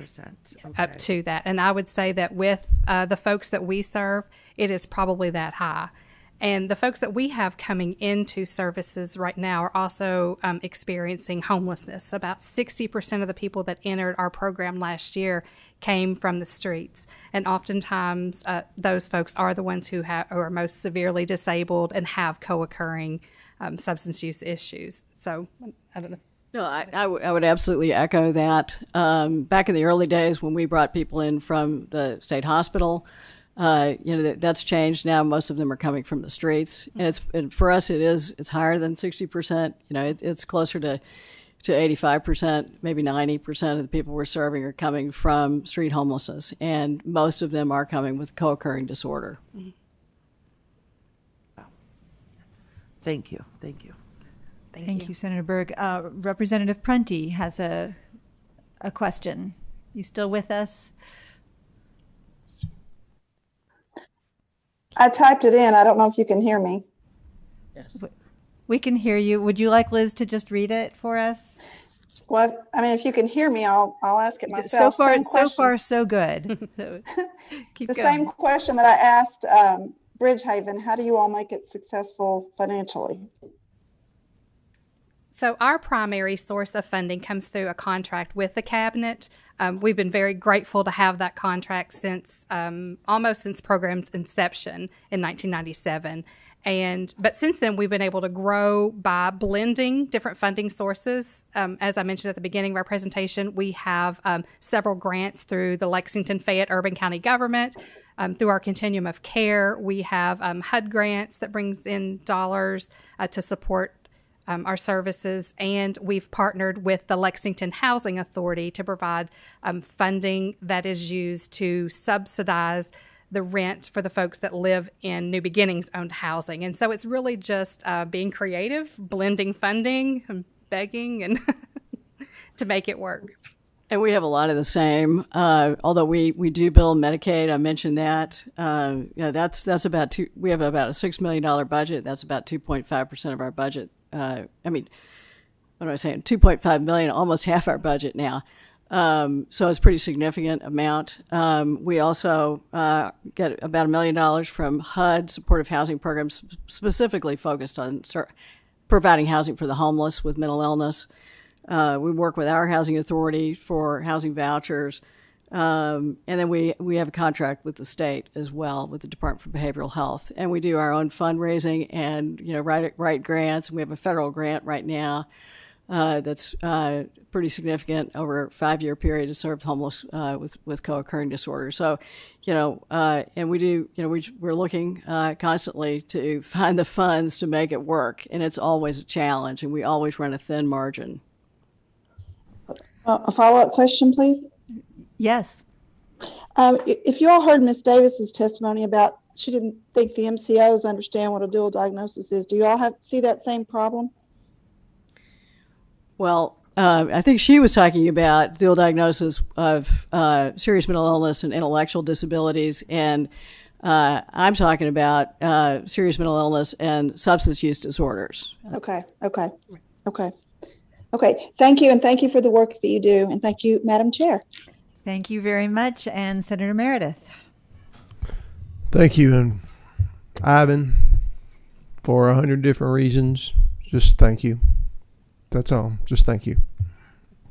up to that. And I would say that with the folks that we serve, it is probably that high. And the folks that we have coming into services right now are also experiencing homelessness. About 60% of the people that entered our program last year came from the streets. And oftentimes those folks are the ones who are most severely disabled and have co-occurring substance use issues. So I don't know. No, I would absolutely echo that. Back in the early days when we brought people in from the state hospital, that's changed now. Most of them are coming from the streets, and for us it's higher than 60%. It's closer to 85%, maybe 90% of the people we're serving are coming from street homelessness, and most of them are coming with co-occurring disorder. Mm-hmm. Thank you. Thank you, Senator Berg. Representative Prunty has a question. You still with us? I typed it in. I don't know if you can hear me. Yes. We can hear you. Would you like Liz to just read it for us? Well, I mean, if you can hear me, I'll ask it myself. So far, so good. Keep the going. same question that I asked Bridgehaven. How do you all make it successful financially? So our primary source of funding comes through a contract with the cabinet. We've been very grateful to have that contract since almost since program's inception in 1997. But since then, we've been able to grow by blending different funding sources. As I mentioned at the beginning of our presentation, we have several grants through the Lexington Fayette Urban County Government. Through our continuum of care, we have HUD grants that brings in dollars to support our services, and we've partnered with the Lexington Housing Authority to provide funding that is used to subsidize the rent for the folks that live in New Beginnings owned housing. And so it's really just being creative, blending funding, and begging, and to make it work. And we have a lot of the same, although we do bill Medicaid. I mentioned that. That's about we have about a $6 million budget. That's about 2.5% of our budget. What am I saying? 2.5 million, almost half our budget now. So it's a pretty significant amount. We also get about $1 million from HUD, supportive housing programs specifically focused on providing housing for the homeless with mental illness. We work with our housing authority for housing vouchers. And then we have a contract with the state as well, with the Department for Behavioral Health. And we do our own fundraising and, write grants. And we have a federal grant right now that's pretty significant over a 5-year period to serve homeless with co-occurring disorders. So, and we do, we're looking constantly to find the funds to make it work. And it's always a challenge, and we always run a thin margin. A follow-up question, please. Yes. If you all heard Ms. Davis's testimony about she didn't think the MCOs understand what a dual diagnosis is, do you all see that same problem? Well, I think she was talking about dual diagnosis of serious mental illness and intellectual disabilities, and I'm talking about serious mental illness and substance use disorders. Okay. Thank you, and thank you for the work that you do, and thank you, Madam Chair. Thank you very much, and Senator Meredith. Thank you, and Ivan, for 100 different reasons. Just thank you. That's all. Just thank you.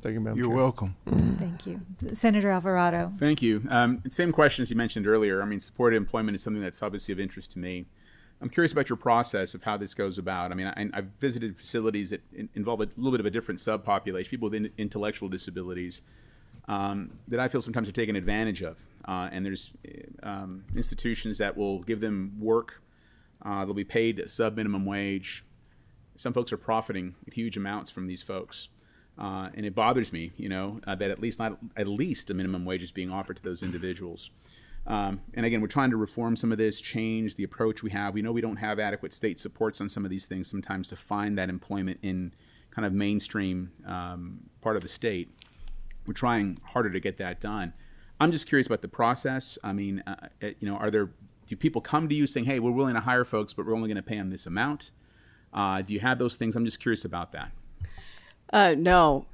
Thank you, Madam Chair. You're welcome. Thank you. Senator Alvarado. Thank you. Same questions you mentioned earlier. I mean, supported employment is something that's obviously of interest to me. I'm curious about your process of how this goes about. I mean, I've visited facilities that involve a little bit of a different subpopulation, people with intellectual disabilities, that I feel sometimes are taken advantage of. And there's institutions that will give them work. They'll be paid a sub-minimum wage. Some folks are profiting huge amounts from these folks. And it bothers me, that at least a minimum wage is being offered to those individuals. And again, we're trying to reform some of this, change the approach we have. We know we don't have adequate state supports on some of these things sometimes to find that employment in kind of mainstream part of the state. We're trying harder to get that done. I'm just curious about the process. I mean, do people come to you saying, hey, we're willing to hire folks, but we're only going to pay them this amount? Do you have those things? I'm just curious about that. No.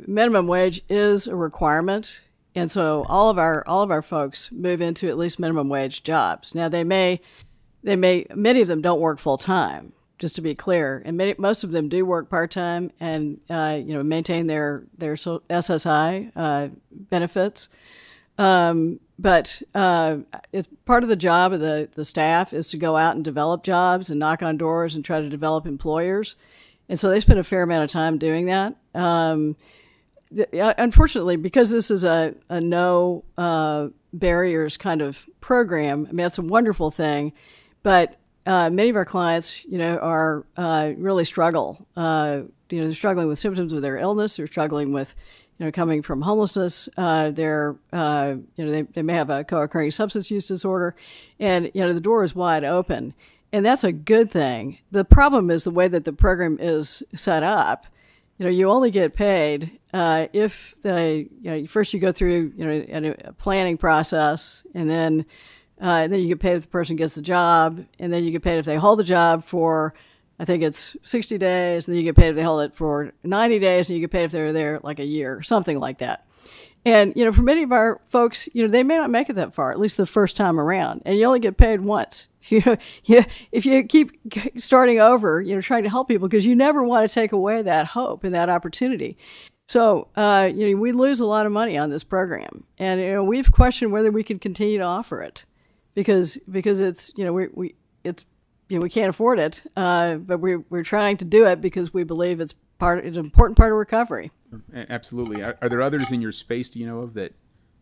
Minimum wage is a requirement. And so all of our folks move into at least minimum wage jobs. Now many of them don't work full time, just to be clear, and most of them do work part time and maintain their SSI benefits. But it's part of the job of the staff is to go out and develop jobs and knock on doors and try to develop employers, and so they spend a fair amount of time doing that. Unfortunately, because this is a no barriers kind of program, I mean, that's a wonderful thing, but many of our clients, are really struggle. They're struggling with symptoms of their illness. They're struggling with, coming from homelessness. They may have a co-occurring substance use disorder, and the door is wide open, and that's a good thing. The problem is the way that the program is set up. You only get paid if first you go through a planning process, and then you get paid if the person gets the job, and then you get paid if they hold the job for, I think it's 60 days, and then you get paid if they hold it for 90 days, and you get paid if they're there like a year, something like that. And for many of our folks, they may not make it that far, at least the first time around, and you only get paid once. If you keep starting over, trying to help people, because you never want to take away that hope and that opportunity. So, we lose a lot of money on this program, and we've questioned whether we can continue to offer it, because it's we can't afford it, but we're trying to do it because we believe it's an important part of recovery. Absolutely. Are there others in your space, do you know of, that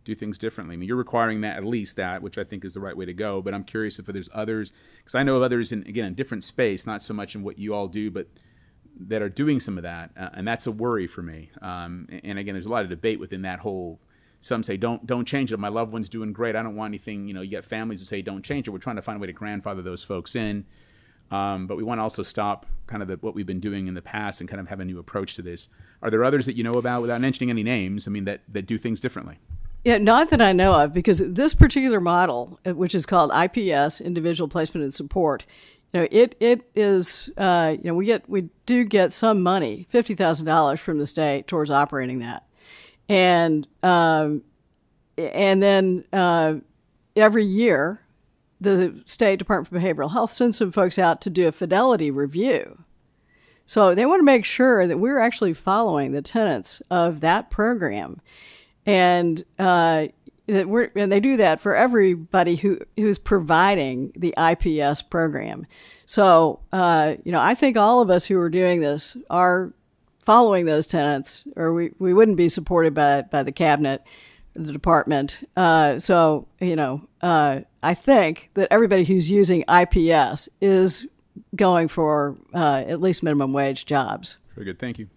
do things differently? I mean, you're requiring that, at least that, which I think is the right way to go, but I'm curious if there's others, because I know of others in different space, not so much in what you all do, but that are doing some of that, and that's a worry for me. And again, there's a lot of debate within that whole. Some say don't change it. My loved one's doing great. I don't want anything. You get families who say don't change it. We're trying to find a way to grandfather those folks in, but we want to also stop kind of what we've been doing in the past and kind of have a new approach to this. Are there others that you know about, without mentioning any names? I mean, that do things differently. Yeah, not that I know of, because this particular model, which is called IPS, Individual Placement and Support, it is, we do get some money, $50,000 from the state towards operating that. And then every year, the State Department for Behavioral Health sends some folks out to do a fidelity review. So they want to make sure that we're actually following the tenets of that program. And and they do that for everybody who's providing the IPS program. So, I think all of us who are doing this are following those tenets, or we wouldn't be supported by the cabinet, the department. I think that everybody who's using IPS is going for at least minimum wage jobs. Very good. Thank you.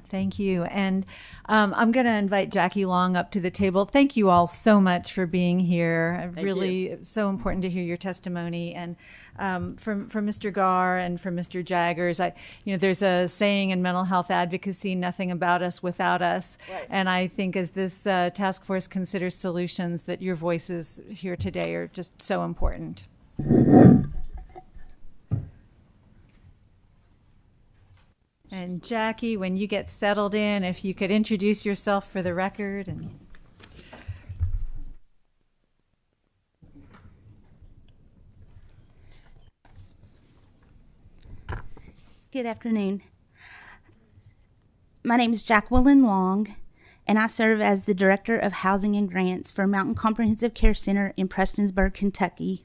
Thank you. And I'm going to invite Jackie Long up to the table. Thank you all so much for being here. It's so important to hear your testimony. And from Mr. Garr and from Mr. Jaggers, there's a saying in mental health advocacy, nothing about us without us. Right. And I think as this task force considers solutions, that your voices here today are just so important. And Jackie, when you get settled in, if you could introduce yourself for the record. Good afternoon. My name is Jacqueline Long, and I serve as the Director of Housing and Grants for Mountain Comprehensive Care Center in Prestonsburg, Kentucky.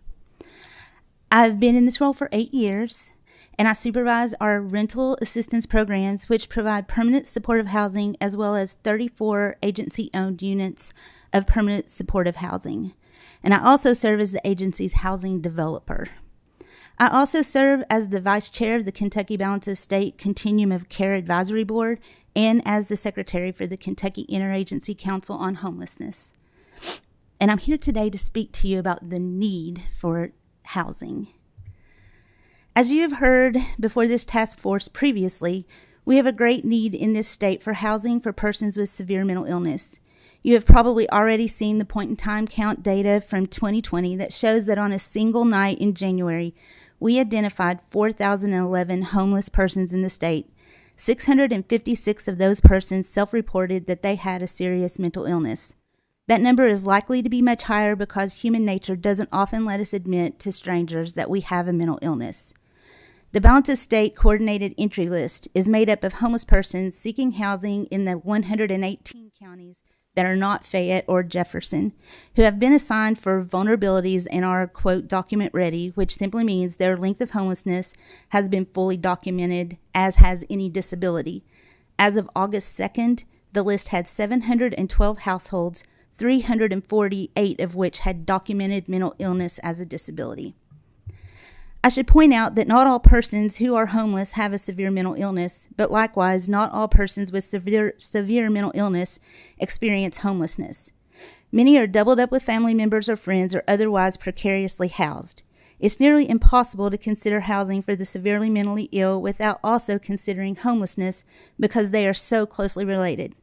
I've been in this role for 8 years, and I supervise our rental assistance programs, which provide permanent supportive housing, as well as 34 agency-owned units of permanent supportive housing. And I also serve as the agency's housing developer. I also serve as the Vice Chair of the Kentucky Balance of State Continuum of Care Advisory Board and as the Secretary for the Kentucky Interagency Council on Homelessness. And I'm here today to speak to you about the need for housing. As you have heard before this task force previously, we have a great need in this state for housing for persons with severe mental illness. You have probably already seen the point-in-time count data from 2020 that shows that on a single night in January, we identified 4,011 homeless persons in the state. 656 of those persons self-reported that they had a serious mental illness. That number is likely to be much higher because human nature doesn't often let us admit to strangers that we have a mental illness. The Balance of State Coordinated Entry List is made up of homeless persons seeking housing in the 118 counties that are not Fayette or Jefferson, who have been assigned for vulnerabilities and are, quote, document ready, which simply means their length of homelessness has been fully documented, as has any disability. As of August 2nd, the list had 712 households, 348 of which had documented mental illness as a disability. I should point out that not all persons who are homeless have a severe mental illness, but likewise, not all persons with severe mental illness experience homelessness. Many are doubled up with family members or friends or otherwise precariously housed. It's nearly impossible to consider housing for the severely mentally ill without also considering homelessness because they are so closely related.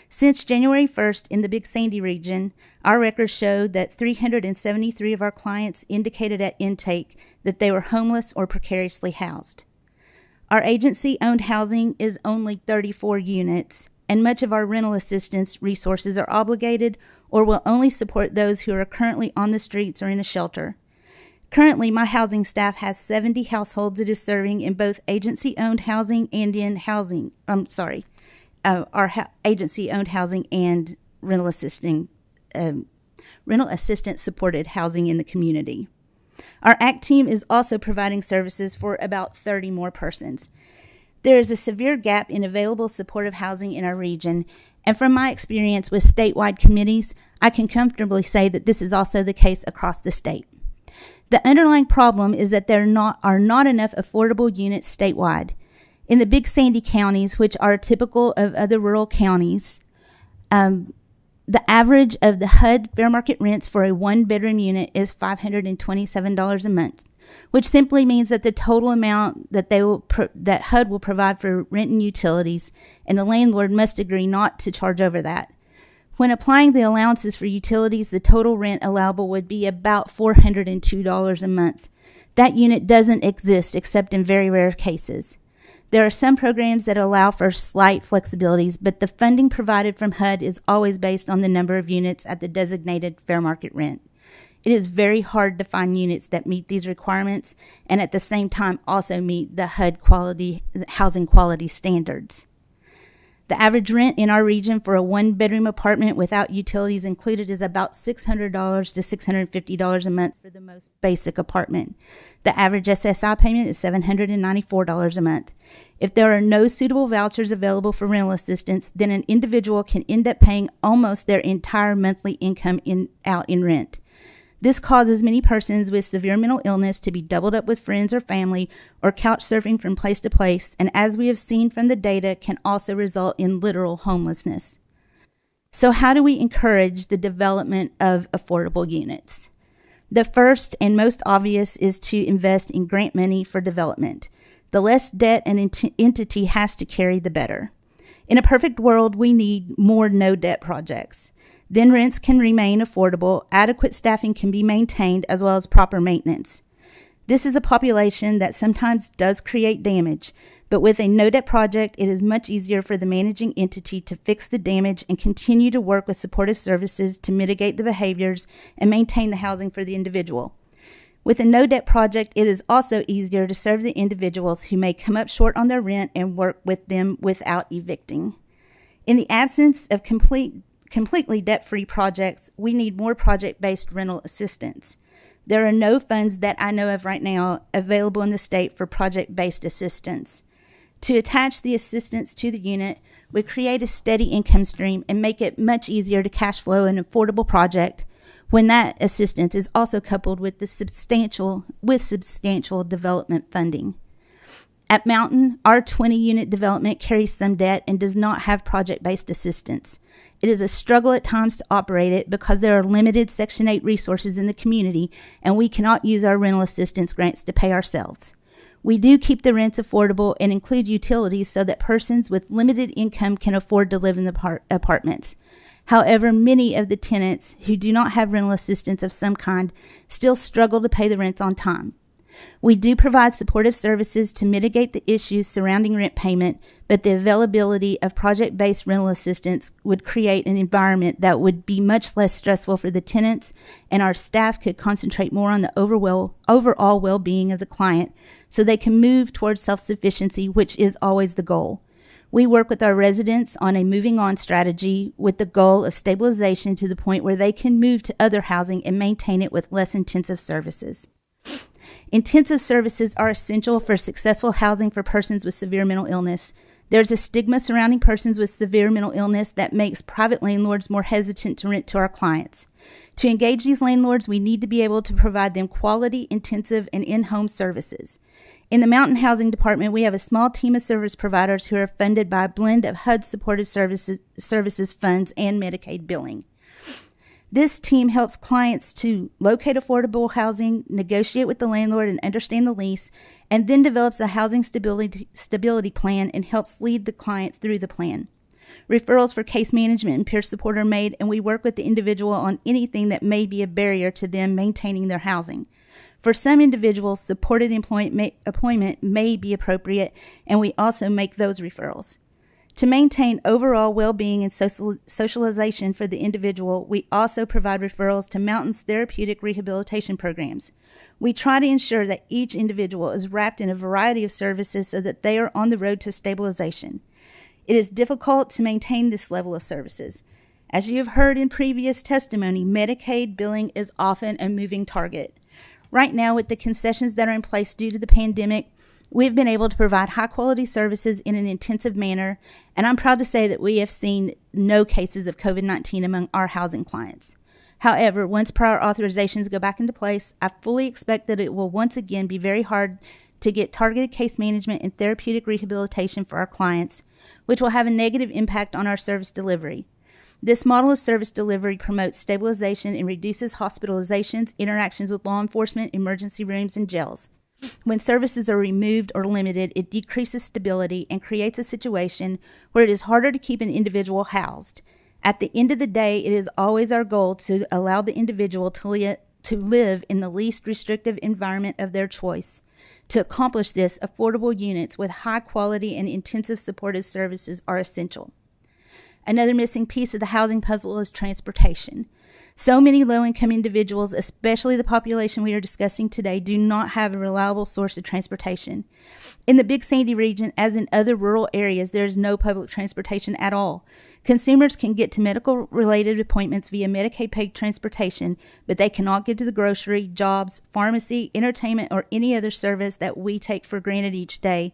Since January 1st in the Big Sandy region, our records showed that 373 of our clients indicated at intake that they were homeless or precariously housed. Our agency-owned housing is only 34 units, and much of our rental assistance resources are obligated or will only support those who are currently on the streets or in a shelter. Currently, my housing staff has 70 households it is serving in both agency-owned housing and in housing. Our agency-owned housing and rental assistance supported housing in the community. Our ACT team is also providing services for about 30 more persons. There is a severe gap in available supportive housing in our region, and from my experience with statewide committees, I can comfortably say that this is also the case across the state. The underlying problem is that there are not enough affordable units statewide. In the Big Sandy counties, which are typical of other rural counties, the average of the HUD fair market rents for a one-bedroom unit is $527 a month, which simply means that the total amount that that HUD will provide for rent and utilities, and the landlord must agree not to charge over that. When applying the allowances for utilities, the total rent allowable would be about $402 a month. That unit doesn't exist except in very rare cases. There are some programs that allow for slight flexibilities, but the funding provided from HUD is always based on the number of units at the designated fair market rent. It is very hard to find units that meet these requirements and at the same time also meet the HUD housing quality standards. The average rent in our region for a one-bedroom apartment without utilities included is about $600 to $650 a month for the most basic apartment. The average SSI payment is $794 a month. If there are no suitable vouchers available for rental assistance, then an individual can end up paying almost their entire monthly income out in rent. This causes many persons with severe mental illness to be doubled up with friends or family or couch surfing from place to place, and as we have seen from the data, can also result in literal homelessness. So how do we encourage the development of affordable units? The first and most obvious is to invest in grant money for development. The less debt an entity has to carry, the better. In a perfect world, we need more no-debt projects. Then rents can remain affordable, adequate staffing can be maintained, as well as proper maintenance. This is a population that sometimes does create damage, but with a no-debt project, it is much easier for the managing entity to fix the damage and continue to work with supportive services to mitigate the behaviors and maintain the housing for the individual. With a no-debt project, it is also easier to serve the individuals who may come up short on their rent and work with them without evicting. In the absence of completely debt-free projects, we need more project-based rental assistance. There are no funds that I know of right now available in the state for project-based assistance. To attach the assistance to the unit would create a steady income stream and make it much easier to cash flow an affordable project when that assistance is also coupled with substantial development funding. At Mountain, our 20-unit development carries some debt and does not have project-based assistance. It is a struggle at times to operate it because there are limited Section 8 resources in the community, and we cannot use our rental assistance grants to pay ourselves. We do keep the rents affordable and include utilities so that persons with limited income can afford to live in the apartments. However, many of the tenants who do not have rental assistance of some kind still struggle to pay the rents on time. We do provide supportive services to mitigate the issues surrounding rent payment, but the availability of project-based rental assistance would create an environment that would be much less stressful for the tenants, and our staff could concentrate more on the overall well-being of the client so they can move towards self-sufficiency, which is always the goal. We work with our residents on a moving on strategy with the goal of stabilization to the point where they can move to other housing and maintain it with less intensive services. Intensive services are essential for successful housing for persons with severe mental illness. There's a stigma surrounding persons with severe mental illness that makes private landlords more hesitant to rent to our clients. To engage these landlords, we need to be able to provide them quality, intensive, and in-home services. In the Mountain Housing Department, we have a small team of service providers who are funded by a blend of HUD supportive services funds and Medicaid billing. This team helps clients to locate affordable housing, negotiate with the landlord and understand the lease, and then develops a housing stability plan and helps lead the client through the plan. Referrals for case management and peer support are made, and we work with the individual on anything that may be a barrier to them maintaining their housing. For some individuals, supported employment may be appropriate, and we also make those referrals. To maintain overall well-being and socialization for the individual, we also provide referrals to Mountain's therapeutic rehabilitation programs. We try to ensure that each individual is wrapped in a variety of services so that they are on the road to stabilization. It is difficult to maintain this level of services. As you have heard in previous testimony, Medicaid billing is often a moving target. Right now, with the concessions that are in place due to the pandemic, we've been able to provide high-quality services in an intensive manner, and I'm proud to say that we have seen no cases of COVID-19 among our housing clients. However, once prior authorizations go back into place, I fully expect that it will once again be very hard to get targeted case management and therapeutic rehabilitation for our clients, which will have a negative impact on our service delivery. This model of service delivery promotes stabilization and reduces hospitalizations, interactions with law enforcement, emergency rooms, and jails. When services are removed or limited, it decreases stability and creates a situation where it is harder to keep an individual housed. At the end of the day, it is always our goal to allow the individual to live in the least restrictive environment of their choice. To accomplish this, affordable units with high quality and intensive supportive services are essential. Another missing piece of the housing puzzle is transportation. So many low-income individuals, especially the population we are discussing today, do not have a reliable source of transportation. In the Big Sandy region, as in other rural areas, there is no public transportation at all. Consumers can get to medical-related appointments via Medicaid-paid transportation, but they cannot get to the grocery, jobs, pharmacy, entertainment, or any other service that we take for granted each day.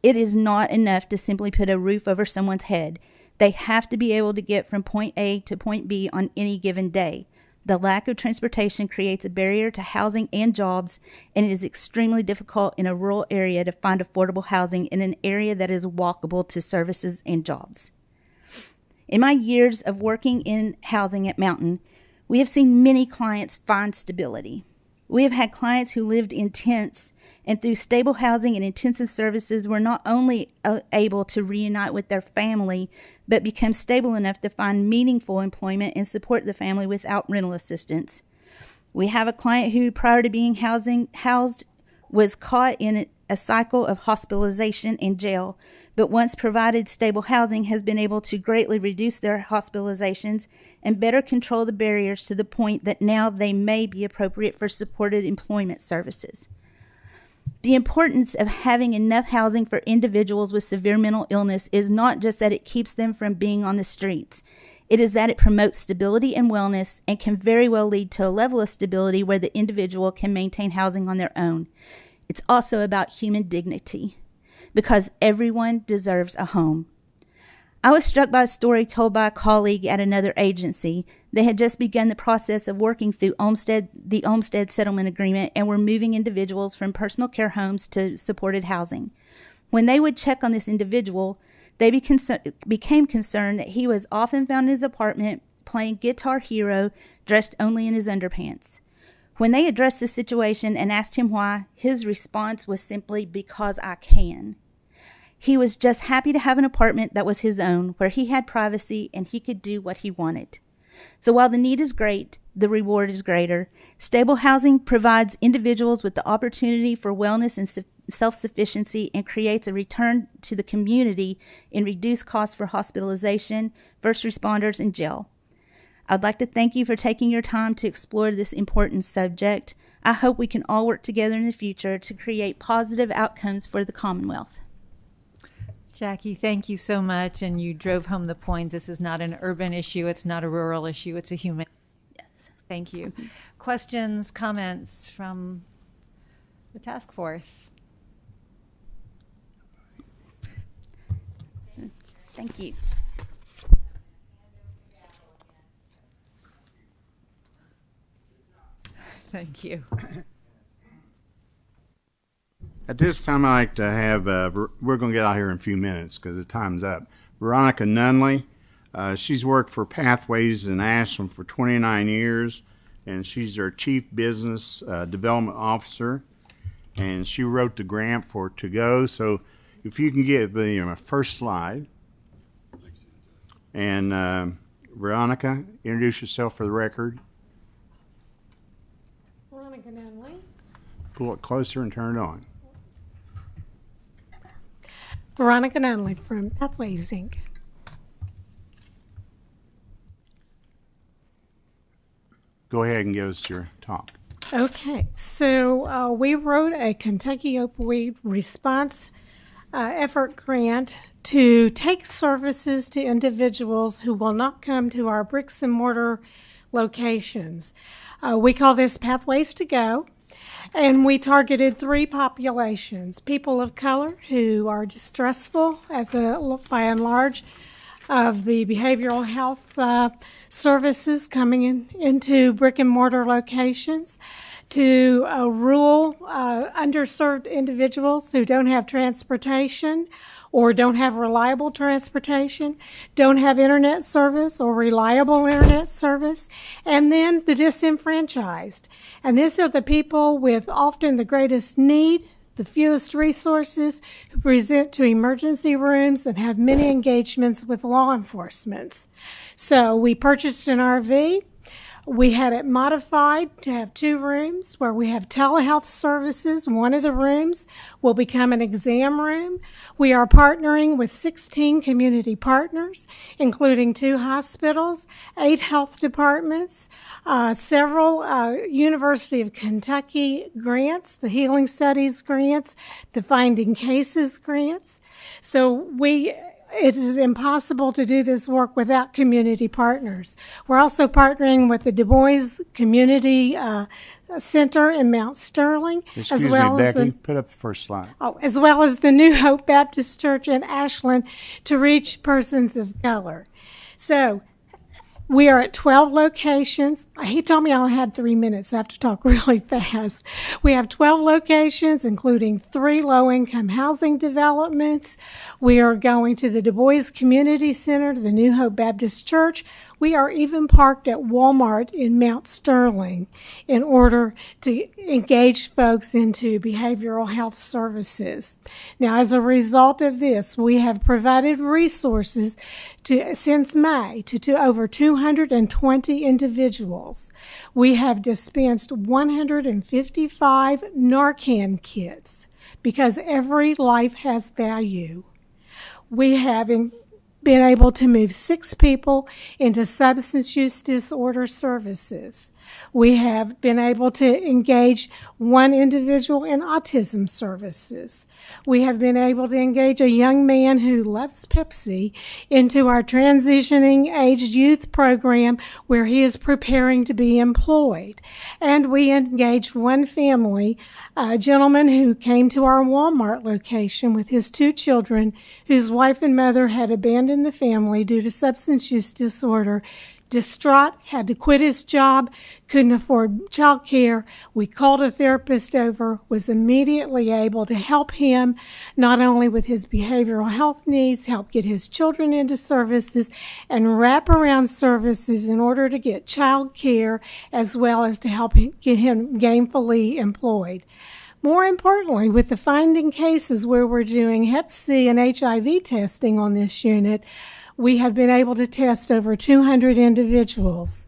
It is not enough to simply put a roof over someone's head. They have to be able to get from point A to point B on any given day. The lack of transportation creates a barrier to housing and jobs, and it is extremely difficult in a rural area to find affordable housing in an area that is walkable to services and jobs. In my years of working in housing at Mountain, we have seen many clients find stability. We have had clients who lived in tents and through stable housing and intensive services were not only able to reunite with their family, but become stable enough to find meaningful employment and support the family without rental assistance. We have a client who, prior to being housed, was caught in a cycle of hospitalization and jail, but once provided stable housing has been able to greatly reduce their hospitalizations and better control the barriers to the point that now they may be appropriate for supported employment services. The importance of having enough housing for individuals with severe mental illness is not just that it keeps them from being on the streets. It is that it promotes stability and wellness and can very well lead to a level of stability where the individual can maintain housing on their own. It's also about human dignity, because everyone deserves a home. I was struck by a story told by a colleague at another agency. They had just begun the process of working through the Olmstead Settlement Agreement and were moving individuals from personal care homes to supported housing. When they would check on this individual, they became concerned that he was often found in his apartment playing Guitar Hero, dressed only in his underpants. When they addressed the situation and asked him why, his response was simply, "Because I can." He was just happy to have an apartment that was his own, where he had privacy and he could do what he wanted. So while the need is great, the reward is greater. Stable housing provides individuals with the opportunity for wellness and self-sufficiency and creates a return to the community in reduced costs for hospitalization, first responders, and jail. I'd like to thank you for taking your time to explore this important subject. I hope we can all work together in the future to create positive outcomes for the Commonwealth. Jackie, thank you so much. And you drove home the point. This is not an urban issue. It's not a rural issue. It's a human. Yes. Thank you. Questions, comments from the task force? Thank you. Thank you. At this time, I'd like to have, we're going to get out here in a few minutes because the time's up. Veronica Nunley. She's worked for Pathways in Ashland for 29 years, and she's their Chief Business Development Officer, and she wrote the grant for To Go. So if you can give my first slide. And Veronica, introduce yourself for the record. Veronica Nunley. Pull it closer and turn it on. Veronica Nunley from Pathways, Inc. Go ahead and give us your talk. Okay, so we wrote a Kentucky Opioid Response Effort grant to take services to individuals who will not come to our bricks and mortar locations. We call this Pathways to Go. And we targeted 3 populations: people of color who are distrustful by and large of the behavioral health services coming into brick and mortar locations, to rural underserved individuals who don't have transportation or don't have reliable transportation, don't have internet service or reliable internet service, and then the disenfranchised. And these are the people with often the greatest need, the fewest resources, who present to emergency rooms and have many engagements with law enforcement. So we purchased an RV. We had it modified to have 2 rooms where we have telehealth services. One of the rooms will become an exam room. We are partnering with 16 community partners, including 2 hospitals, 8 health departments, several University of Kentucky grants, the Healing Studies grants, the Finding Cases grants. So it is impossible to do this work without community partners. We're also partnering with the Du Bois Community Center in Mount Sterling, Excuse me, Becky, put up the first slide. As well as the New Hope Baptist Church in Ashland to reach persons of color. So we are at 12 locations. He told me I only had 3 minutes, so I have to talk really fast. We have 12 locations, including 3 low-income housing developments. We are going to the Du Bois Community Center, to the New Hope Baptist Church. We are even parked at Walmart in Mount Sterling in order to engage folks into behavioral health services. Now, as a result of this, we have provided resources since May to over 220 individuals. We have dispensed 155 Narcan kits because every life has value. We have been able to move 6 people into substance use disorder services. We have been able to engage 1 individual in autism services. We have been able to engage a young man who loves Pepsi into our transitioning aged youth program where he is preparing to be employed. And we engaged 1 family, a gentleman who came to our Walmart location with his 2 children, whose wife and mother had abandoned the family due to substance use disorder. Distraught, had to quit his job, couldn't afford child care. We called a therapist over, was immediately able to help him not only with his behavioral health needs, help get his children into services, and wrap around services in order to get child care as well as to help get him gainfully employed. More importantly, with the finding cases where we're doing Hep C and HIV testing on this unit, we have been able to test over 200 individuals.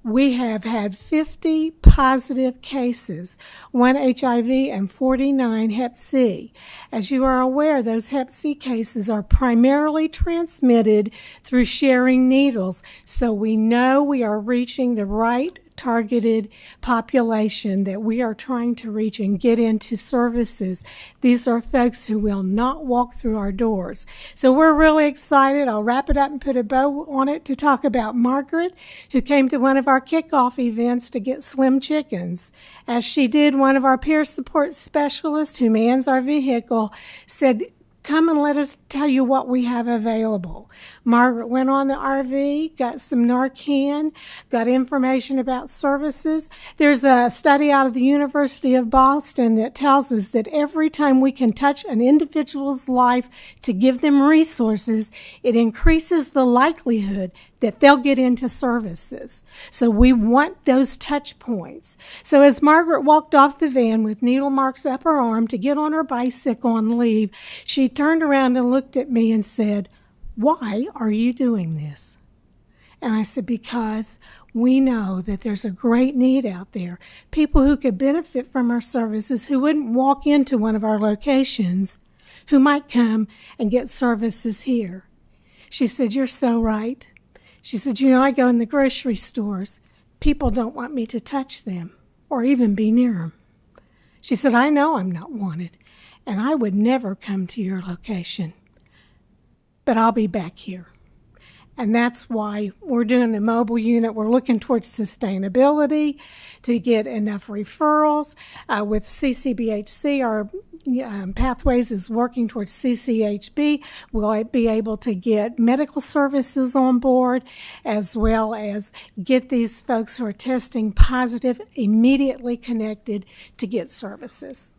We have had 50 positive cases, 1 HIV and 49 Hep C. As you are aware, those Hep C cases are primarily transmitted through sharing needles, so we know we are reaching the right targeted population that we are trying to reach and get into services. These are folks who will not walk through our doors. So we're really excited. I'll wrap it up and put a bow on it to talk about Margaret, who came to one of our kickoff events to get slim chickens. As she did, one of our peer support specialists who mans our vehicle said, "Come and let us tell you what we have available." Margaret went on the RV, got some Narcan, got information about services. There's a study out of the University of Boston that tells us that every time we can touch an individual's life to give them resources, it increases the likelihood that they'll get into services. So we want those touch points. So as Margaret walked off the van with needle marks up her arm to get on her bicycle and leave, she turned around and looked at me and said, "Why are you doing this?" And I said, "Because we know that there's a great need out there. People who could benefit from our services who wouldn't walk into one of our locations, who might come and get services here." She said, "You're so right." She said, "You know, I go in the grocery stores. People don't want me to touch them or even be near them." She said, "I know I'm not wanted, and I would never come to your location, but I'll be back here." And that's why we're doing the mobile unit. We're looking towards sustainability to get enough referrals. With CCBHC, our Pathways is working towards CCHB. We'll be able to get medical services on board, as well as get these folks who are testing positive immediately connected to get services.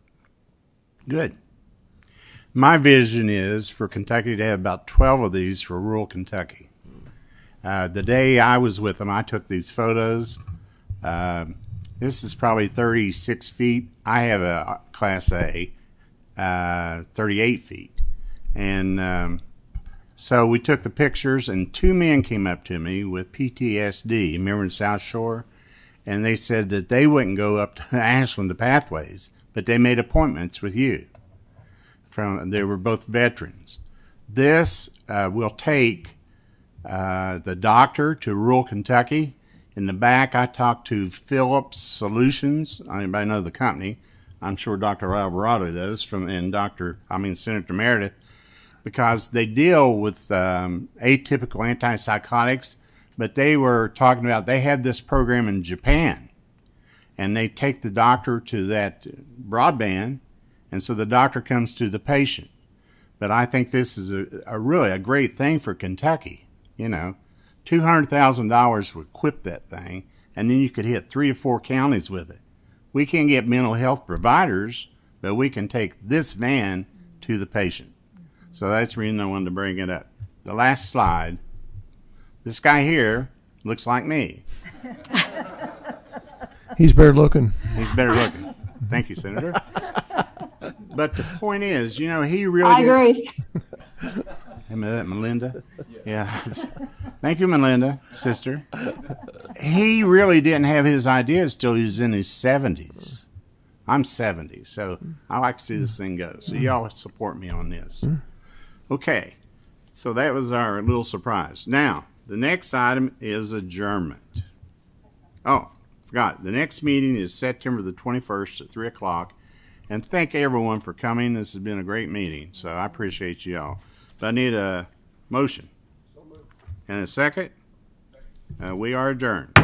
Good. My vision is for Kentucky to have about 12 of these for rural Kentucky. The day I was with them, I took these photos. This is probably 36 feet. I have a Class A, 38 feet. And so we took the pictures, and 2 men came up to me with PTSD, remember in South Shore? And they said that they wouldn't go up to Ashland to Pathways, but they made appointments with you. They were both veterans. This will take the doctor to rural Kentucky. In the back, I talked to Phillips Solutions. Anybody know the company? I'm sure Dr. Alvarado does, Senator Meredith, because they deal with atypical antipsychotics, but they were talking about they had this program in Japan, and they take the doctor to that broadband, and so the doctor comes to the patient. But I think this is a really great thing for Kentucky. You know, $200,000 would equip that thing, and then you could hit 3 or 4 counties with it. We can't get mental health providers, but we can take this van to the patient. So that's the reason I wanted to bring it up. The last slide. This guy here looks like me. He's better looking. He's better looking. Thank you, Senator. But the point is, you know, he really... I agree. Am I that Melinda? Yeah. Thank you, Melinda, sister. He really didn't have his ideas till he was in his 70s. I'm 70, so I like to see this thing go. So y'all support me on this. Okay. So that was our little surprise. Now, the next item is adjournment. Oh, forgot. The next meeting is September the 21st at 3 o'clock. And thank everyone for coming. This has been a great meeting, so I appreciate you all. But I need a motion. And a second. We are adjourned.